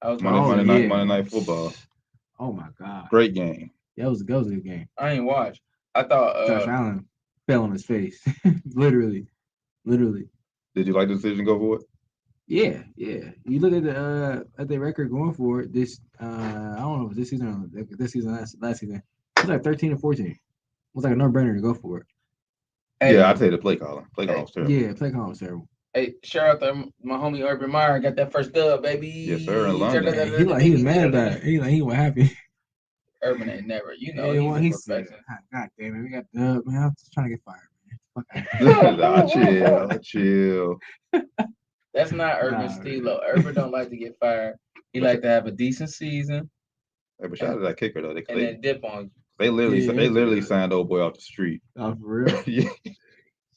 Monday Night Football. Oh my God! Great game. That was a good game. I ain't watched. I thought Josh Allen fell on his face, literally. Did you like the decision? Go for it. Yeah. You look at the record going for it. This I don't know if this season last season. It was like 13 and 14. It was like a no-brainer to go for it. Hey, I'd say the play calling. Play calling was terrible. Yeah, play calling was terrible. Hey, shout out to my homie Urban Meyer. Got that first dub, baby. Yes, sir, in London. Yeah, he was mad about it. He was happy. Urban ain't never, he's he a said, perfection. God damn it, we got dub, man. I'm just trying to get fired, man. Chill. That's not Urban's stilo. Urban don't like to get fired. He like to have a decent season. Hey, but shout out to that kicker though. And then dip on you. They literally signed old boy off the street. Oh, for real? Yeah.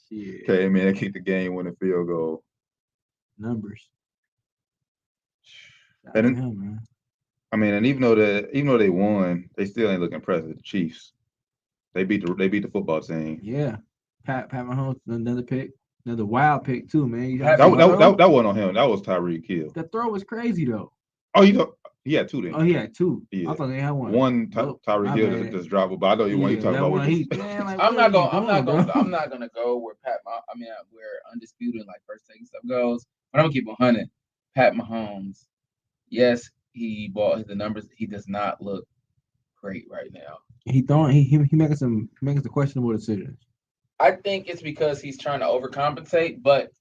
Shit. Came in and kicked the game-winning field goal. Numbers. And him, man. I mean, and even though they won, they still ain't look impressive. The Chiefs, they beat the football team. Yeah, Pat Mahomes, another pick, another wild pick too, man. That wasn't on him. That was Tyreek Hill. The throw was crazy though. Oh, he had two then. Oh, he had two. Yeah. I thought they had one. One Tyreek Hill just dropped it, but I know you want you talking about. I'm not gonna go where where undisputed like first take stuff goes. But I'm gonna keep 100. Pat Mahomes, yes, he bought the numbers. He does not look great right now. He making some questionable decisions. I think it's because he's trying to overcompensate, but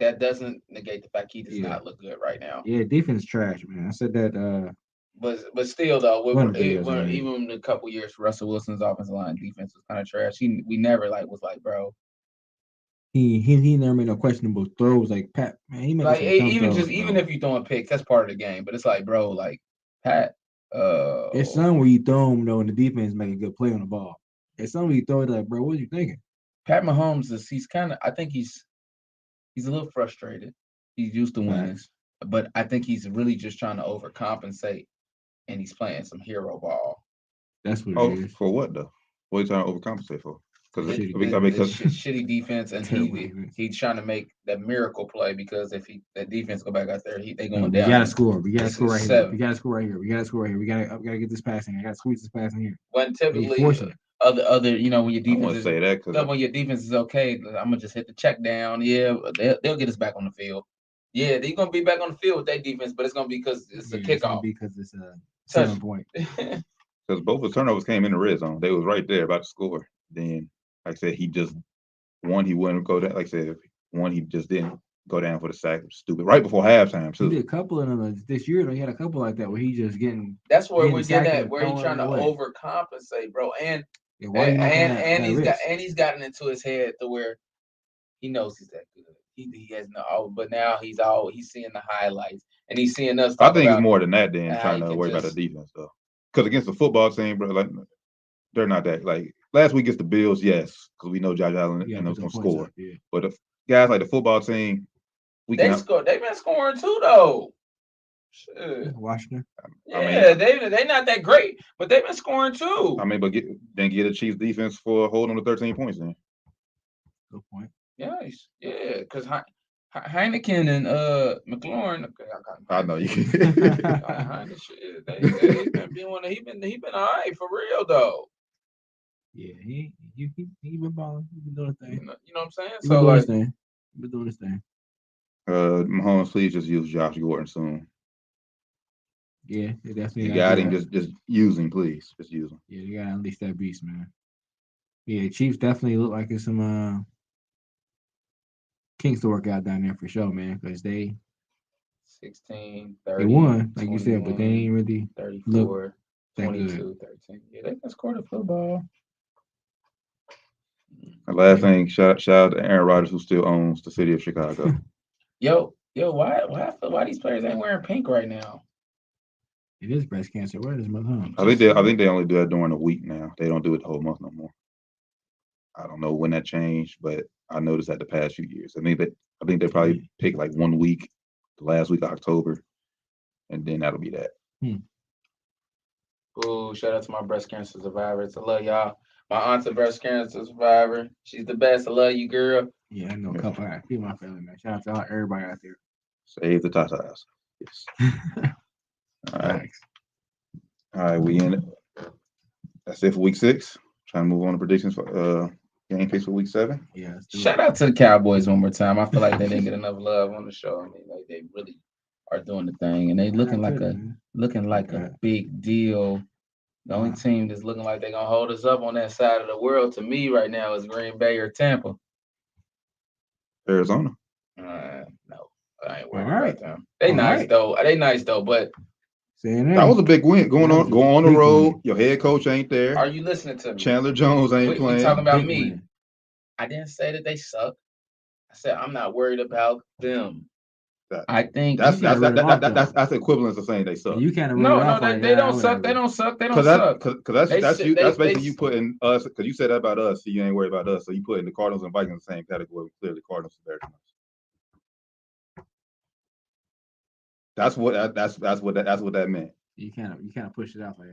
that doesn't negate the fact he does not look good right now. Yeah, defense trash, man. I said that. But still though, even a couple years for Russell Wilson's offensive line defense was kind of trash. We never was like, bro. He never made no questionable throws like Pat. Man, he made like even if you throwing picks, that's part of the game. But it's like, bro, like Pat. It's some where you throw him though, and the defense make a good play on the ball. It's some where you throw it like, bro, what are you thinking? Pat Mahomes I think he's a little frustrated. He's used to winning, but I think he's really just trying to overcompensate, and he's playing some hero ball. That's what it is. For what though? What are you trying to overcompensate for? Because shitty defense, and he's trying to make that miracle play because if that defense go back out there, they going down. We gotta score. We gotta score right here. We gotta score right here. We gotta score right here. We gotta get this pass in. I gotta squeeze this pass in here. When typically other when your defense when your defense is okay, I'm gonna just hit the check down. Yeah, they'll get us back on the field. Yeah, they're gonna be back on the field with that defense, but it's gonna be because it's a kickoff. It's gonna be because it's a 7 point. Because both the turnovers came in the red zone. They was right there about to score. Then, like I said, he wouldn't go down. Like I said, he just didn't go down for the sack. Stupid. Right before halftime, too. He did a couple of them this year. He had a couple like that where he just getting. That's where we're getting at. Where he's trying to overcompensate, bro. And he's gotten into his head to where he knows he's that good. He has but now he's seeing the highlights and he's seeing us. I think it's more than that than trying to worry about the defense though. Because against the football team, bro, like they're not that like last week against the Bills, yes, because we know Josh Allen and those gonna score. Yeah. But if guys like the football team, they've been scoring too though. Shit. Washington. They not that great, but they've been scoring too. I mean, but get a Chiefs defense for holding them to 13 points then. Good point. Yeah, because Heineken and McLaurin. Okay, I know you. Heineken, he been all right for real though. Yeah, he been balling. He been doing his thing. You know what I'm saying? He been doing his thing. Mahomes, please just use Josh Gordon soon. Yeah, they definitely. You got him. Just use him, please. Just use him. Yeah, you gotta unleash that beast, man. Yeah, Chiefs definitely look like it's some kinks to work out down there for sure, man. Because they 16, 30, they won, like you said, but they ain't really 34, 22, 13. Yeah, they can score the football. The last thing, shout out to Aaron Rodgers, who still owns the city of Chicago. Yo, why these players ain't wearing pink right now? It is breast cancer. Where is my home? I think they only do that during the week now. They don't do it the whole month no more. I don't know when that changed, but I noticed that the past few years. I think they probably pick like 1 week, the last week of October, and then that'll be that. Ooh, shout out to my breast cancer survivors. I love y'all. My aunt's a breast cancer survivor. She's the best. I love you, girl. Yeah, I know a couple. I feel my family, man. Shout out to everybody out there. Save the tatas. Yes. All right. All right, we in it. That's it for week 6. Trying to move on to predictions for game picks for week 7. Yeah. Shout out to the Cowboys one more time. I feel like they didn't get enough love on the show. I mean, like they really are doing the thing, and they looking like a big deal. The only team that's looking like they're gonna hold us up on that side of the world to me right now is Green Bay or Tampa. Arizona. No, I ain't worried All right. about them. They All nice right. though. They nice though, but Saying That was a big win. Going That was on, a go on the big road. win. Your head coach ain't there. are you listening to me? Chandler Jones ain't We playing. talking about Big me. win. I didn't say that they suck. I said I'm not worried about them. That- I think That's You can't write them off, that's the equivalent of saying they suck. You kind of wrote no, it off they, like they don't whatever. suck. They don't suck. They don't Because suck. They that's said- you. they- That's they- basically you putting us. Because you said that about us. So you ain't worried about us. So you putting the Cardinals and Vikings in the same category. Clearly, Cardinals are better than us. That's what that meant. You kind of push it off like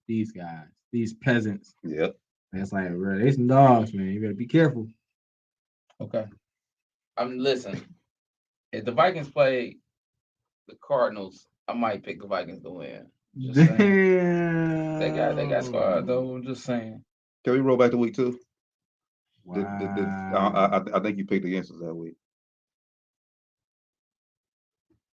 these guys, these peasants. Yep. That's like, bro, they some dogs, man. You better be careful. Okay. Listen. If the Vikings play the Cardinals, I might pick the Vikings to win. Just saying. Damn. They got squad though. I'm just saying. Can we roll back to week 2? Wow. I think you picked against us that week.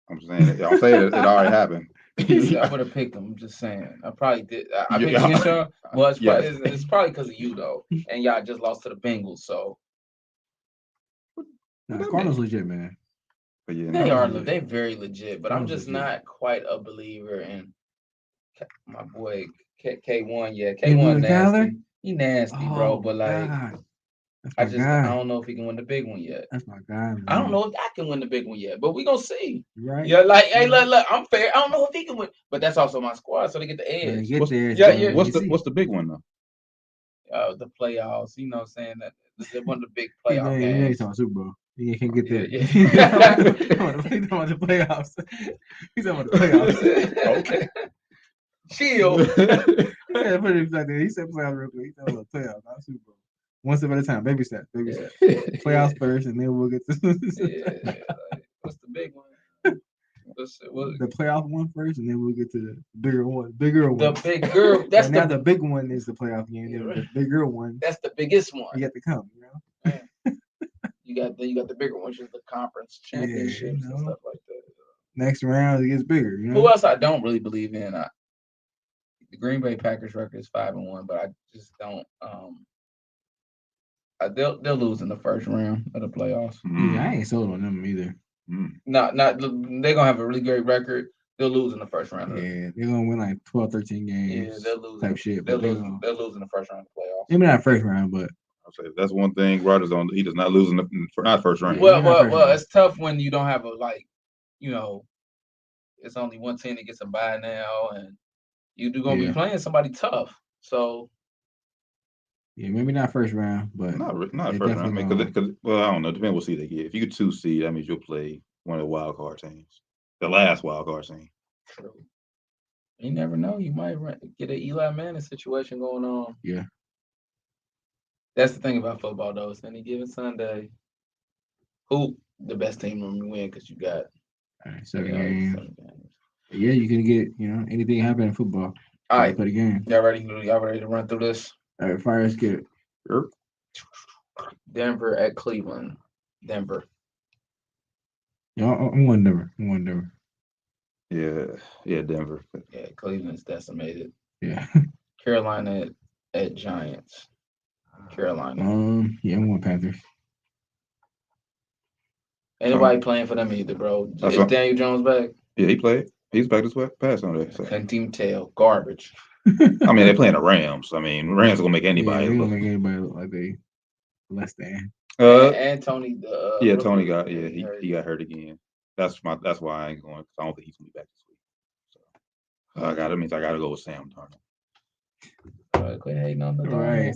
I'm saying it. I'll say it already happened. I would have picked them. I'm just saying. I probably did. I picked against y'all. Well, it's probably because of you though, and y'all just lost to the Bengals. So No, the Cardinals legit, man. But yeah, they no, are. legit. They're very legit. But I'm Cardinals just legit. not quite a believer in my boy K1. Yeah, Hey, K1 Will nasty. Kyler? He nasty, bro. But like, God. That's I my just guy. I don't know if he can win the big one yet. That's my guy, man. I don't know if I can win the big one yet, but we gonna see. Right? Yeah, like, hey, look, I'm fair. I don't know if he can win, but that's also my squad, so they get the Yeah, edge. get there. yeah. What's the big one though? The playoffs, you know what I'm saying? That one of the big You know playoff you're games. talking about Super Bowl. You can't get there. Yeah. He's talking about the playoffs. He's talking about the playoffs. Okay. Chill. He said put it like that. He said playoffs real quick. He's talking about playoffs, not Super Bowl. One step at a time. Baby steps. Baby steps. Playoffs first, and then we'll get to Like, what's the big one? the playoff one first, and then we'll get to the bigger one. Bigger one. The big girl. That's now the big one is the playoff game. Yeah, Then right. the bigger one. That's the biggest one. You got to come. You know. You got the bigger one, which is the conference championships and stuff like that. Next round it gets bigger. You know. Who else I don't really believe in? The Green Bay Packers record is 5-1, but I just don't. They'll lose in the first round of the playoffs. Yeah, I ain't sold on them either. Not they're gonna have a really great record. They'll lose in the first round. Yeah, they're gonna win like 12, 13 games. Yeah, they'll lose. Type shit. They'll But lose in the first round of the playoffs. maybe not first round, but I'll say that's one thing Rodgers on. He does not lose in not first round. Well, it's tough when you don't have it's only one team that gets a bye now, and you're gonna be playing somebody tough. So yeah, maybe not first round, but not first round. I mean, because I don't know. Depends what seed they get. If you get 2 seed, that means you'll play one of the wild card teams, the last wild card team. True. You never know. You might get an Eli Manning situation going on. Yeah. That's the thing about football, though. It's any given Sunday. Who the best team will win? Because you got 7 games. Yeah, you can get anything happen in football. All right, play the game. Y'all ready to run through this? All right, fire skip. Sure. Denver at Cleveland. Denver. Yeah, I'm going Denver. Yeah, Denver. Yeah, Cleveland's decimated. Yeah. Carolina at Giants. Carolina. Yeah, I'm going Panthers. Anybody playing for them either, bro? Is Daniel Jones back? Yeah, he played. He's back this past on there. So. Couldn't even tell. Garbage. I mean, they're playing the Rams. I mean, Rams are gonna make anybody. They're gonna make anybody look like they less than. And Tony. Tony got he got hurt again. That's why I ain't going because I don't think he's gonna be back this week. So I gotta go with Sam Darnold. Quit hating on the bro.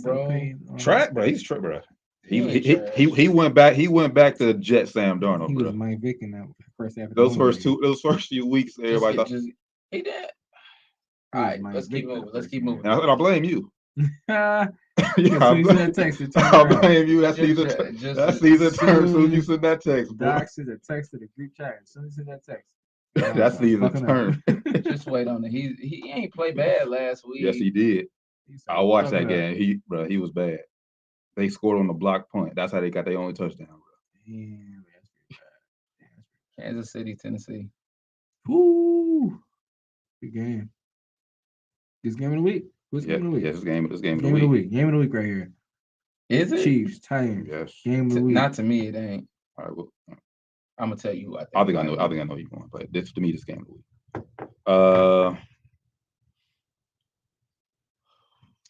Track, bro. He's track, bro. He went back. He went back to Jet Sam Darnold. He bro. was Mike Vick in that first half. Those first few weeks, everybody thought he did. All right, let's keep moving. And I blame you. I blame you. That season turned as soon as you sent that text. Doc sent a text to the group chat. As soon as you sent that text. That season turned. Just wait on it. He ain't played bad last week. Yes, he did. I watched that game. He was bad. They scored on the block punt. That's how they got their only touchdown, bro. Damn, Kansas City, Tennessee. Woo! Good game. This game of the week. What's game of the week? Yes, game of the week. Game of the week right here. Is it? Chiefs, Titans. Yes. Game of the week. Not to me, it ain't. All right, well, I'm gonna tell you who I think. I think I know you're going, but this to me this game of the week.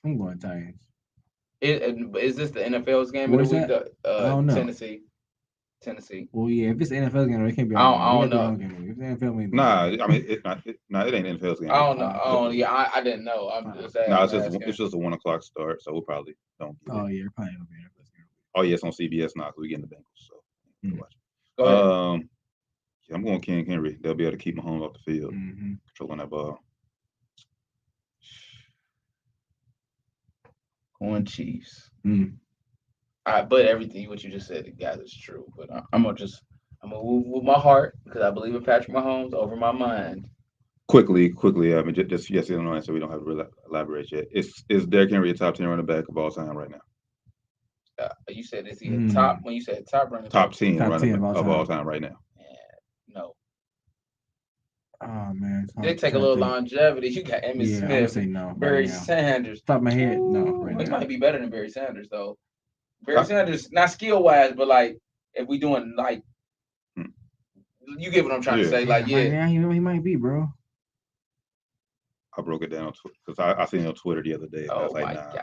I'm going Titans. Is this the NFL's game Where's of the week? I don't know. Tennessee. Well, yeah, if it's an NFL game, it can't be. I don't know. If it's NFL game, Nah, I mean it ain't NFL's game. I don't know. Yeah, I didn't know. I'm just asking. No, it's just a 1 o'clock start, so we'll probably don't get it. Oh yeah, probably gonna be NFL game. Oh yeah, it's on CBS now because we getting the Bengals, so watch. Go ahead. Yeah, I'm going King Henry. They'll be able to keep Mahomes off the field, controlling that ball. Going Chiefs. But everything what you just said, guys, is true. But I'm gonna move with my heart because I believe in Patrick Mahomes over my mind. Quickly. I mean, just yes or no answer. We don't have to elaborate yet. Is Derrick Henry a top 10 running back of all time right now? You said is he a top? When you said top running top back, 10 running back of all time right now? No. Oh man, they take a little longevity. You got Emmitt Smith. I would say no. Barry Sanders. Top of my head, no. He might be better than Barry Sanders though. Barry Sanders, not skill wise, but like if we doing like, you get what I'm trying to say. Like yeah, he might be, bro. I broke it down on Twitter because I seen it on Twitter the other day. I was like, my God.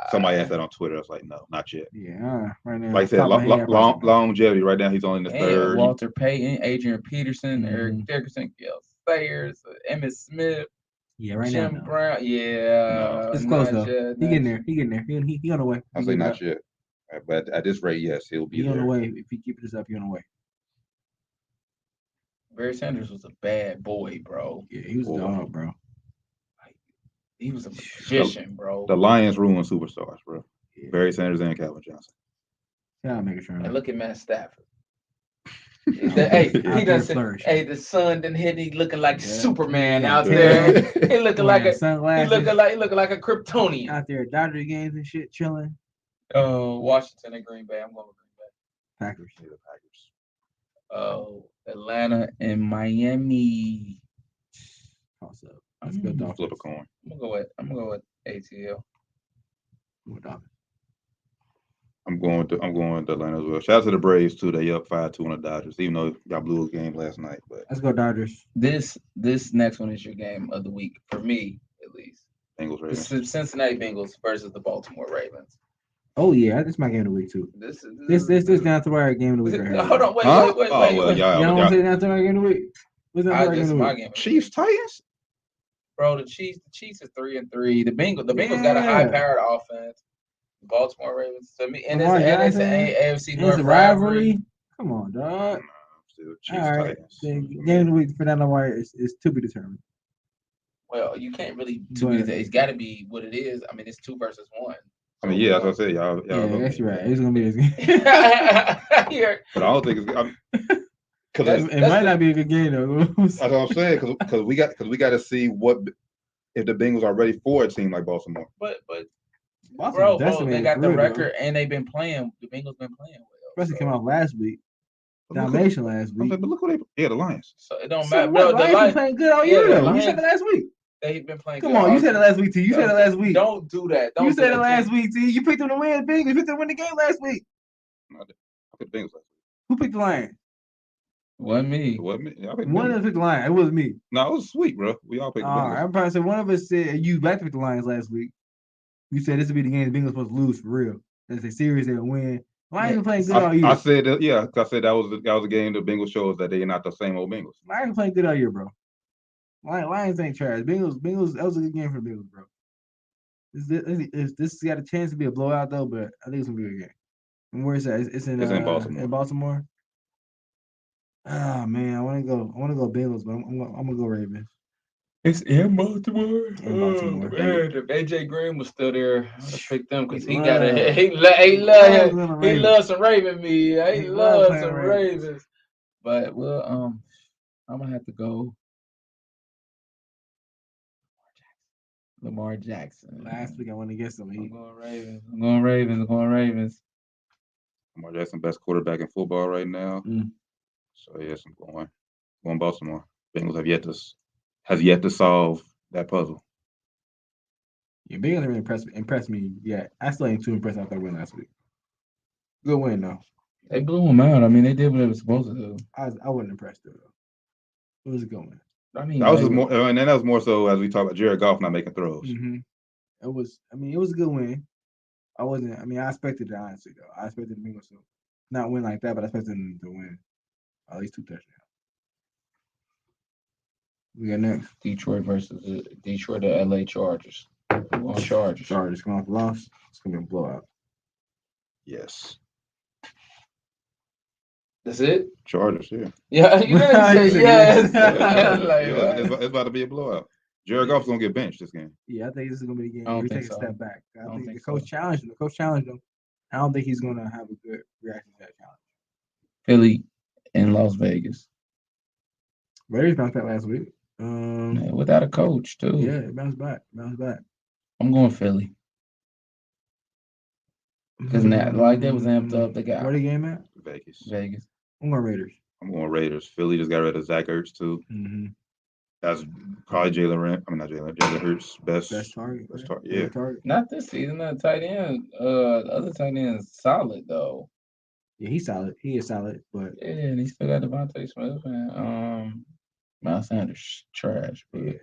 Somebody asked that on Twitter. I was like, no, not yet. Yeah, right now. Like I said, longevity. Right now, he's only in the third. Walter Payton, Adrian Peterson, Eric Dickerson, Gil Sayers, Emmitt Smith. Yeah, right Jim now. Brown. Yeah, no. It's close though. He getting there. He on the way. I say not yet. But at this rate, yes, he'll be there. On the way. If he keep this up, he on the way. Barry Sanders was a bad boy, bro. Yeah, he was a dog, bro. He was a magician, bro. The Lions ruined superstars, bro. Yeah. Barry Sanders and Calvin Johnson. Yeah, make sure. And look at Matt Stafford. The sun done hit. He looking like Superman out there. He looking like a Kryptonian out there. Dodger games and shit, chilling. Washington and Green Bay. I'm going with Green Bay. Packers. Yeah, the Packers. Atlanta and Miami. Toss up. Let's go Dolphins. Flip a coin. I'm gonna go with ATL. I'm going with Atlanta as well. Shout out to the Braves too. They up 5-2 on the Dodgers, even though y'all blew a game last night. But let's go Dodgers. This next one is your game of the week for me, at least. Bengals Ravens. The Cincinnati Bengals versus the Baltimore Ravens. Oh yeah, this is my game of the week too. This down to our game of the week. Right hold on, wait. Y'all want to say down to our game of the week? What's down to our game of the week? Chiefs Titans. Bro, the Chiefs are 3-3. The Bengals got a high-powered offense. Baltimore Ravens to me, and it's an AFC North rivalry. Come on, dog. Chiefs Titans. Game of the week for that wire is to be determined. Well, you can't really it's got to be what it is. I mean, it's 2 versus 1. I mean, yeah, as I said, y'all. Yeah, that's right. It's gonna be this game. But I don't think it's. It might not be a good game though. That's what I'm saying because we got to see what if the Bengals are ready for a team like Baltimore. But bro, they got the record and they've been playing. The Bengals been playing well. Especially came out last week. Domination last week. But look what the Lions. So it don't matter. Bro, the Lions been playing good all year though. You said it last week. They've been playing. Come on, you said it last week, T. You said it last week. Don't do that. You said it last week, T. You picked them to win, Bengals. You picked them to win the game last week. I picked Bengals last week. Who picked the Lions? Wasn't me. One of us picked the Lions. It was me. No, it was sweet, bro. We all picked the Bengals. I'm probably saying one of us said you back to pick the Lions last week. You said this would be the game the Bengals supposed to lose for real. That's a series they'll win. Lions been playing good all year. I said that, yeah. I said that was a game the Bengals shows that they're not the same old Bengals. Lions playing good all year, bro. Lions ain't trash. Bengals. That was a good game for the Bengals, bro. This got a chance to be a blowout though, but I think it's gonna be a good game. And where is that? It's in Baltimore. In Baltimore. Oh man, I want to go Bengals, but I'm gonna go Ravens. It's in Baltimore. Man, if AJ Green was still there, I'd pick them because he loves some Raven meat. He loves some Ravens. But I'm gonna have to go Lamar Jackson. Last week I went against him. I'm going Ravens. Lamar Jackson, best quarterback in football right now. So yes, I'm going Baltimore. Bengals has yet to solve that puzzle. Yeah, Bengals haven't really impressed me yet. I still ain't too impressed after I win last week. Good win though. They blew him out. I mean, they did what they were supposed to do. I wasn't impressed though. It was a good one. I mean, That was just more, and then that was more so as we talk about Jared Goff not making throws. Mm-hmm. It was. I mean, it was a good win. I wasn't. I mean, I expected it honestly though. I expected the Bengals to not win like that, but I expected them to win at least 2 touchdowns. We got next. Detroit versus Detroit to LA Chargers. Chargers. Chargers come off the loss. It's gonna be a blowout. Yes. That's it? Chargers, yeah. Yeah, you know what He said said yes. Yeah, Like, it's about to be a blowout. Jared Goff's gonna get benched this game. Yeah, I think this is gonna be the game I don't where he think takes so. a step back. I don't think the think coach so. challenged him. The coach challenged him. I don't think he's gonna have a good reaction to that challenge. Philly and Las Vegas. Raiders bounced back last week. Yeah, without a coach, too. Yeah, it bounced back. I'm going Philly. Because like they was amped up. They got Where the game at? Vegas. I'm going Raiders. I'm going Raiders. Philly just got rid of Zach Ertz too. Mm-hmm. That's probably Jalen Hurts' best target. Yeah. Target. Not this season. That tight end. The other tight end is solid though. Yeah, he's solid. He is solid, but Yeah, and he still got Devontae Smith and Miles Sanders trash. But yeah.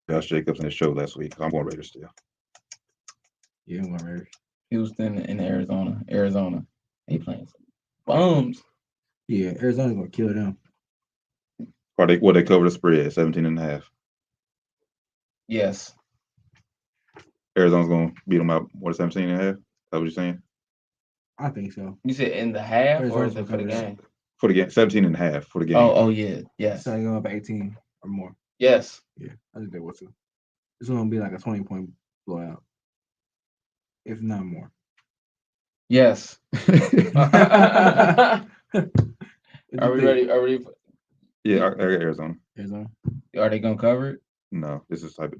Josh Jacobs in his show last week. I'm going Raiders still. Yeah, I'm going Raiders. Houston and Arizona. He playing some bums. Yeah, Arizona's gonna kill them. They cover the spread 17.5. Yes. Arizona's gonna beat them out 17.5. That what you're saying? I think so. You said in the half Arizona's or is it for the gonna cover game? For the game, 17.5 for the game. Oh yeah, yes. So they're going up 18 or more. Yes. Yeah, I think they will too. It's gonna be like a 20-point blowout, if not more. Yes. Are we ready? Yeah, I got Arizona. Are they gonna cover it? No, this is type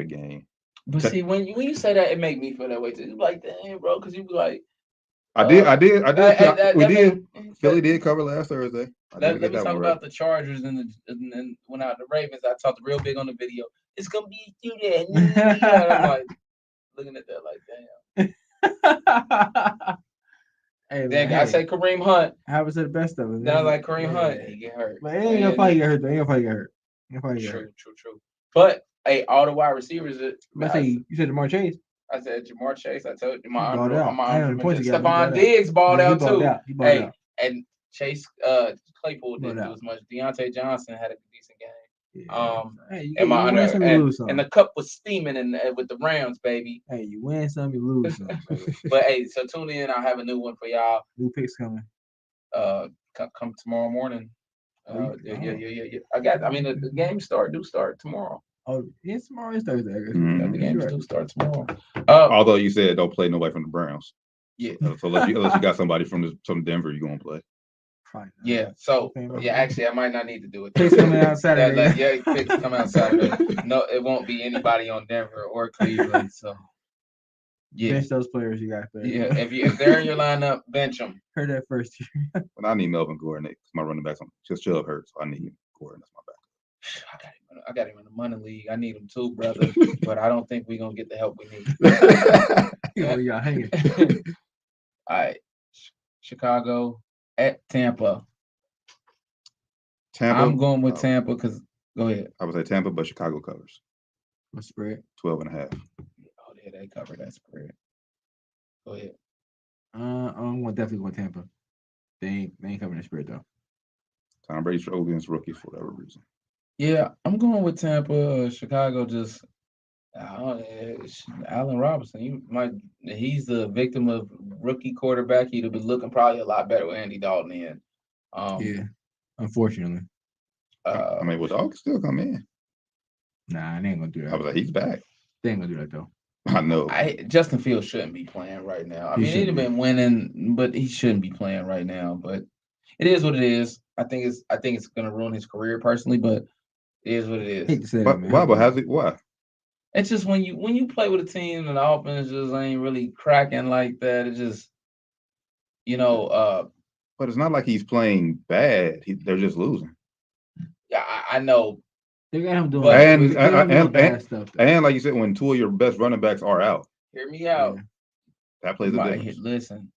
of game. But see, when you say that, it make me feel that way too. You like, dang, bro, because you be like, Philly did cover last Thursday. Let me talk about the Chargers and when out the Ravens. I talked real big on the video. It's gonna be you there. And I'm like looking at that like, damn. Hey, then I say Kareem Hunt. Happens to the best of us. Then I was like Kareem Hunt. He get hurt. But he ain't gonna probably get hurt though. True. But hey, all the wide receivers. You said Jamar Chase. I said Jamar Chase. I told you my Stephon Diggs balled out too. Hey, and Chase Claypool didn't do as much. Deontay Johnson had a decent game. Yeah. And the cup was steaming with the Rams, baby. Hey, you win some, you lose some. But hey, so tune in. I'll have a new one for y'all. New picks coming. Come tomorrow morning. Yeah. The games start tomorrow. Oh, it's tomorrow. It's Thursday. The games do start tomorrow. Although you said don't play nobody from the Browns. Yeah. So unless you got somebody from Denver, you're gonna play. Yeah. So actually, I might not need to do it. Picks coming out Saturday. Picks come out Saturday. No, it won't be anybody on Denver or Cleveland. So yeah, bench those players you got there. Yeah, if they're in your lineup, bench them. Heard that first. But I need Melvin Gordon. My running backs just Chubb hurt, so I need Gordon. That's my back. I got him in the money league. I need him too, brother. But I don't think we're gonna get the help we need. Y'all hanging. All right, Chicago at Tampa. I'm going with Tampa because go ahead. I would say Tampa, but Chicago covers. What spread? 12.5. Oh yeah, they cover that spread. Go ahead. I'm definitely going Tampa. They ain't covering the spread though. Tom Brady struggled against rookies for whatever reason. Yeah, I'm going with Tampa. Chicago just Allen Robinson. He's the victim of rookie quarterback. He'd have been looking probably a lot better with Andy Dalton in. Yeah, unfortunately. Will Dog still come in? Nah, they ain't gonna do that. I was like, he's back. They ain't gonna do that though. I know. Justin Fields shouldn't be playing right now. He'd have been winning, but he shouldn't be playing right now. But it is what it is. I think it's gonna ruin his career personally, but it is what it is. I hate to say that, man. Why? It's just when you play with a team and the offense just ain't really cracking like that. It just But it's not like he's playing bad. They're just losing. Yeah, I know. They got him doing bad stuff. And like you said, when two of your best running backs are out, Hear me out. That plays a difference. Listen,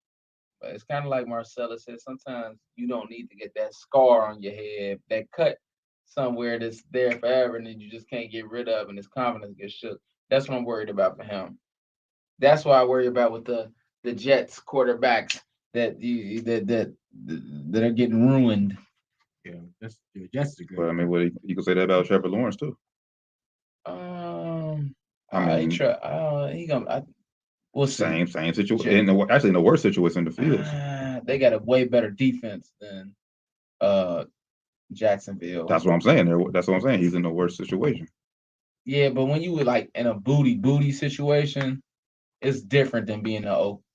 but it's kind of like Marcella said. Sometimes you don't need to get that scar on your head, that cut somewhere that's there forever, and then you just can't get rid of, and his confidence gets shook. That's what I'm worried about for him. That's what I worry about with the Jets quarterbacks that are getting ruined. Yeah, that's the Jets is good. But I mean, you could say that about Trevor Lawrence too. We'll see. Same situation. Actually, in the worst situation in the field. They got a way better defense than Jacksonville. That's what I'm saying. That's what I'm saying. He's in the worst situation. Yeah, but when you were like in a booty situation, it's different than being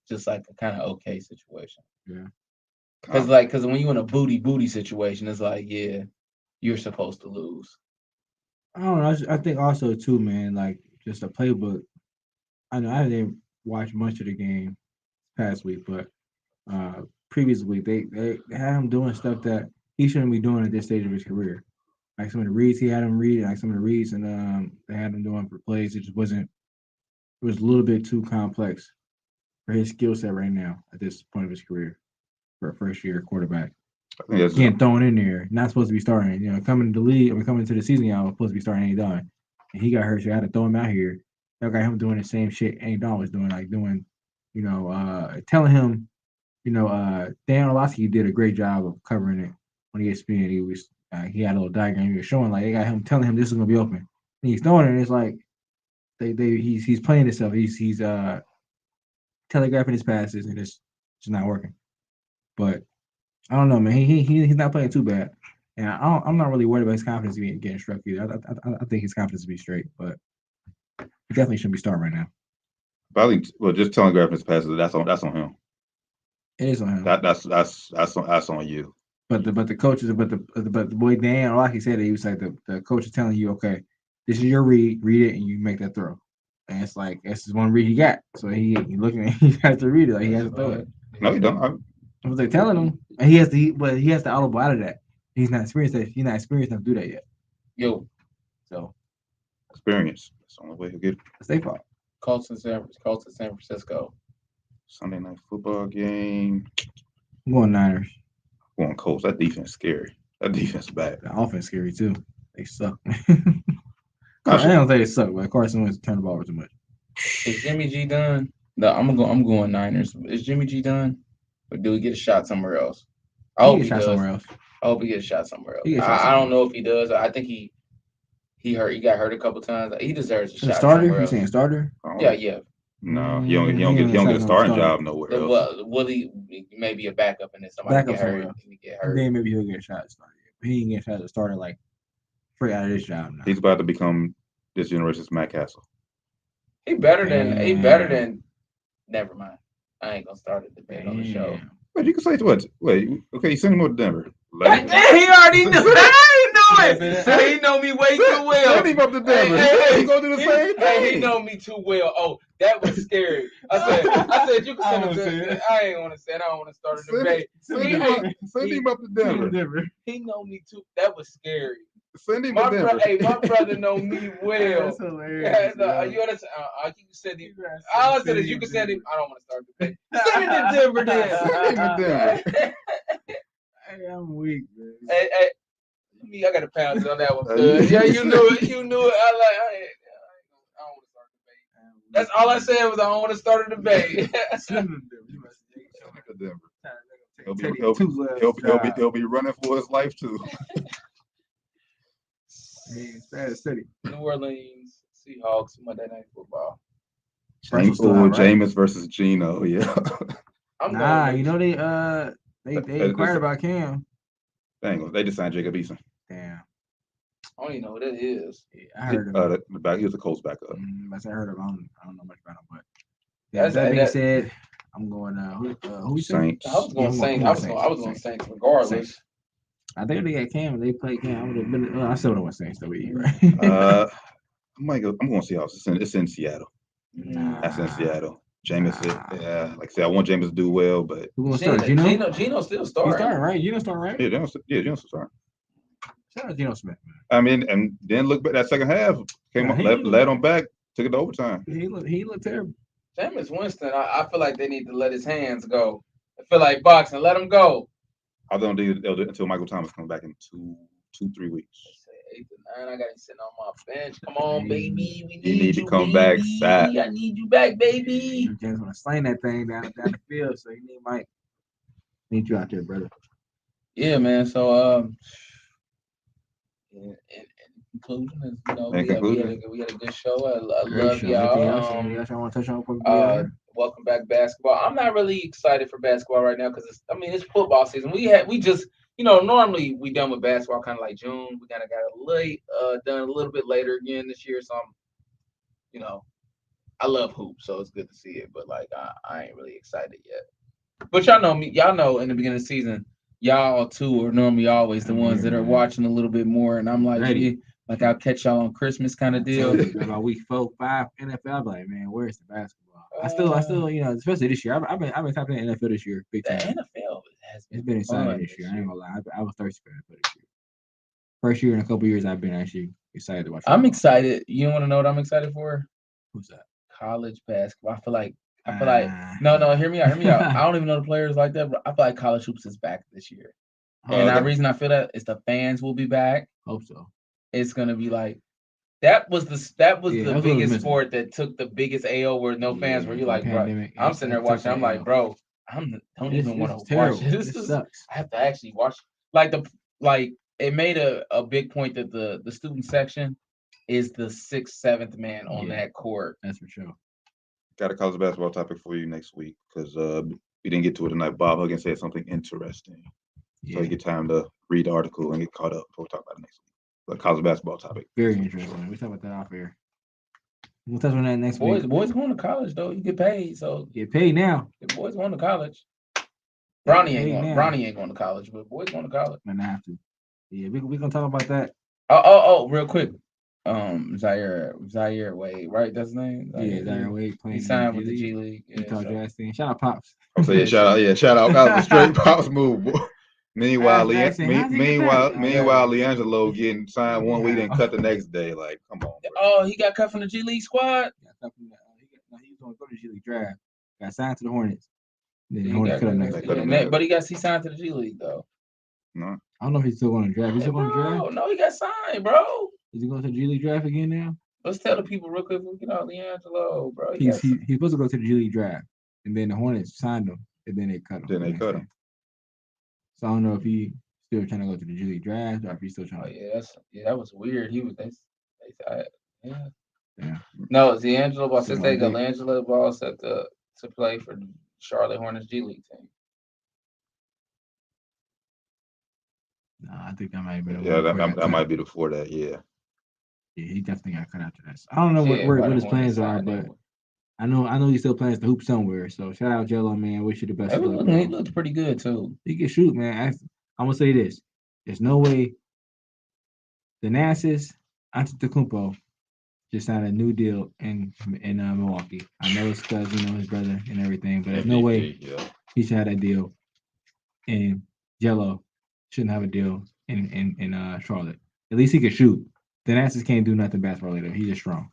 just like a kind of okay situation. Yeah. Because when you're in a booty situation, it's like, yeah, you're supposed to lose. I don't know. I think also too, man, like just a playbook. I know I didn't watch much of the game past week, but previous week they had him doing stuff that he shouldn't be doing at this stage of his career. Like some of the reads he had him read, like some of the reads, and they had him doing for plays. It just wasn't. It was a little bit too complex for his skill set right now at this point of his career for a first-year quarterback. Getting thrown in there, not supposed to be starting. You know, coming to the league, coming to the season, y'all was supposed to be starting Andy Dalton, and he got hurt, so I had to throw him out here. I got him doing the same shit Andy Dalton was doing, telling him, Dan Orlovsky did a great job of covering it on ESPN. He had a little diagram he was showing, like they got him telling him this is gonna be open, and he's throwing it. And it's like he's playing himself. He's telegraphing his passes, and it's just not working. But I don't know, man. He's not playing too bad, and I'm not really worried about his confidence getting struck either. I think his confidence will be straight, but he definitely shouldn't be starting right now. But I think, just telegraphing his passes, that's on him. It is on him. That's on you. But the coaches, but the boy Dan, like he said, he was like the coach is telling you, okay, this is your read it, and you make that throw. And it's like this is one read he got, so he looking at he has to read it, like he has to throw it. No, you don't. What they're telling him, and he has to audible out of that. He's not experienced enough to do that yet. So experience. That's the only way to get it. It's their fault. Colts to San Francisco. Sunday night football game. I'm going Niners. I'm going Colts. That defense is scary. That defense is bad. The offense scary too. They suck. I don't think they suck, but Carson Wentz turn the ball over too much. Is Jimmy G done? No, I'm going Niners. Is Jimmy G done? Or do we get a shot somewhere else? I hope he does. I hope he gets a shot somewhere else. I don't know if he does. I think he hurt. He got hurt a couple times. He deserves a shot. Starter? You saying starter? Yeah. No, he don't get a starting job nowhere else. Well, will he maybe a backup and then somebody get hurt? Then maybe he'll get a shot at starter. But he ain't get a shot at starter like straight out of this job now. He's about to become this generation's Matt Castle. He better than. Never mind. I ain't gonna start a debate on the show. Wait, you can say what? Wait, okay, you send him to Denver. He already knew. I know it. He know me way too well. Send him up to Denver. He gonna do the same thing. He know me too well. Oh, that was scary. I said you can send him to Denver. I ain't want to say. I don't want to start a debate. Send him up to Denver. He know me too. That was scary. Send him to Denver. My brother know me well. That's hilarious. You understand? You can send him. All I said is you can send him. I don't want to start the debate. Send him to Denver then. Send him to Denver. Hey, I'm weak, man. Hey, I got to pound on that one. Yeah, you knew it. I don't want to start a debate. That's all I said was I don't want to start a debate. Send him to Denver. He'll be running for his life too. It's bad city. New Orleans Seahawks Monday Night Football. Jameis versus Geno. Yeah. They inquired about Cam. They just signed Jacob Eason. Damn. I don't even know what that is. Yeah, I heard of him. He was a Colts backup. I heard of him. I don't know much about him, but that being said, I'm going. Who Saints? I was going Saints. I was going Saints regardless. Saints. I think they got Cam. They played Cam. I would have been. I still don't want Saints though. Right? I'm going Seahawks. It's in Seattle. That's in Seattle. Jameis, like I said, I want Jameis to do well, but who's going to start? Geno still starting. He's starting, right? Geno starting, right? Geno's still starting. Shout out Geno Smith, man. I mean, and then look back that second half, led on back, took it to overtime. He looked terrible. Jameis Winston, I feel like they need to let his hands go. I feel like boxing, let him go. I don't think they'll do it until Michael Thomas comes back in 3 weeks. 8 to 9, I got him sitting on my bench. Come on, baby. We You need need you to come baby. back, Sat. I need you back, baby. James want to sling that thing down the field, so you need you out there, brother. Yeah, man. So in conclusion, we had a good show. I love show. y'all. Anything else I want to touch on before we get out here? Welcome back, basketball. I'm not really excited for basketball right now because it's football season. We just normally we done with basketball kind of like June. We kind of got it late, done a little bit later again this year. So I love hoops, so it's good to see it. But like I ain't really excited yet. But y'all know me. Y'all know in the beginning of the season, y'all too are normally always the ones that are watching a little bit more. And I'm like, like I'll catch y'all on Christmas kind of deal. About week 4, 5 NFL, I'm like, man, where's the basketball? I still, especially this year. I've been tapping in NFL this year, big time. The NFL has been exciting this year. I ain't gonna lie, I was thirsty for NFL this year. First year in a couple years, I've been actually excited to watch. I'm excited. You want to know what I'm excited for? Who's that? College basketball. I feel like no. Hear me out. I don't even know the players like that, but I feel like college hoops is back this year. And the reason I feel that is the fans will be back. Hope so. It's gonna be like that was the biggest sport that took the biggest AO where no fans were. You like, bro, I'm sitting there watching. I'm like, bro, don't even want to watch it. This sucks. I have to actually watch. It made a big point that the student section is the 6th, 7th man on that court. That's for sure. Got a college basketball topic for you next week because we didn't get to it tonight. Bob Huggins said something interesting. So you get time to read the article and get caught up before we talk about it next week. But college basketball topic. Very interesting. We talk about that off air. We'll touch on that next week. Boys going to college though. You get paid, so get paid now. The boys going to college. Bronny ain't going to college, but boys going to college. Man, I have to. Yeah, we gonna talk about that. Oh, real quick. Zaire Wade, right? That's his name. Zaire Wade playing. He signed with the G League. Utah Jazz team. Shout out Pops. I'm saying shout out. That was a straight Pops move. Boy. Meanwhile, Leangelo getting signed 1 week and cut the next day. Like, come on. Bro. Oh, he got cut from the G League squad. He was going to go to the G League draft. Got signed to the Hornets. Then the Hornets cut him next day. But he signed to the G League though. No. I don't know if he's still going to draft. He's still going to draft? No, he got signed, bro. Is he going to the G League draft again now? Let's tell the people real quick. We get out Leangelo, bro. He's supposed to go to the G League draft, and then the Hornets signed him, and then they cut him. So I don't know if he still trying to go to the G League draft or if he's still trying. That was weird. He was yeah. No, it's D'Angelo Ball. Since they got D'Angelo Ball set to play for the Charlotte Hornets G League team. No, I think that might be. That might be before that. Yeah. Yeah, he definitely got cut after that. So I don't know what his plans are, but I know he still plans to hoop somewhere. So shout out Jello, man. Wish you the best. He looked pretty good too. He can shoot, man. I'm gonna say this: there's no way the Nassus Antetokounmpo just signed a new deal in Milwaukee. I know it's because his brother and everything, but there's no way he should have that deal. And Jello shouldn't have a deal in Charlotte. At least he can shoot. The Nassus can't do nothing basketball later. He's just strong.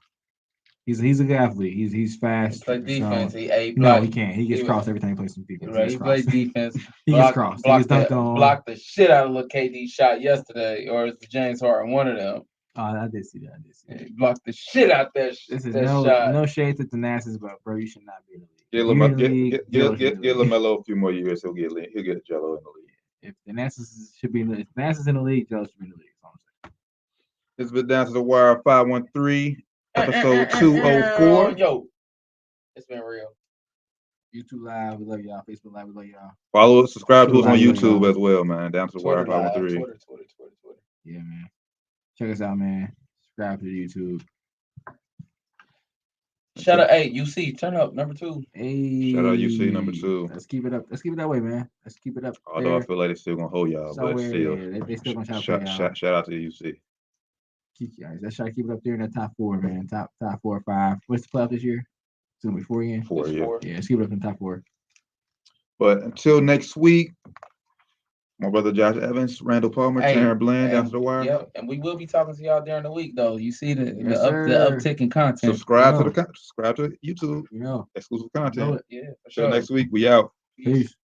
He's a good athlete. He's fast. He play defense. He can't. He gets crossed every time he plays some defense. Right, he plays defense. He gets crossed. He gets dunked on. Blocked the shit out of little KD shot yesterday, or is the James Harden one of them? Oh, I did see that. He blocked the shit out that shot. No shade to the Nassus, but bro, you should not be in the league. Get LaMelo a few more years. He'll get Jello in the league. If the Nassus should be in the league, Jello should be in the league. It's been Down to the Wire 513, episode 204. Yo, it's been real. YouTube Live, we love y'all. Facebook Live, we love y'all. Follow us, subscribe to us on YouTube as well, man. Down to the Wire 513. Twitter. Yeah, man. Check us out, man. Subscribe to the YouTube. Shout out, UC, turn up, number 2. Hey, shout out UC, number 2. Let's keep it up. Let's keep it that way, man. Let's keep it up. Although I feel like they're still gonna hold y'all, but still, they still gonna shout out to UC. Let's try to keep it up there in that top 4, man. Top 4 or 5. What's the playoff this year? It's gonna be 4 again. 4, yeah. Yeah, let's keep it up in the top 4. But until next week, My brother Josh Evans, Randall Palmer, Hey, Terrence Bland and, after the wire. yep, and we will be talking to y'all during the week though. You see the Yes, the sir. uptick in content. Subscribe to YouTube. You know. Exclusive Know content. it. Yeah, for Till sure. next week, we out. Peace.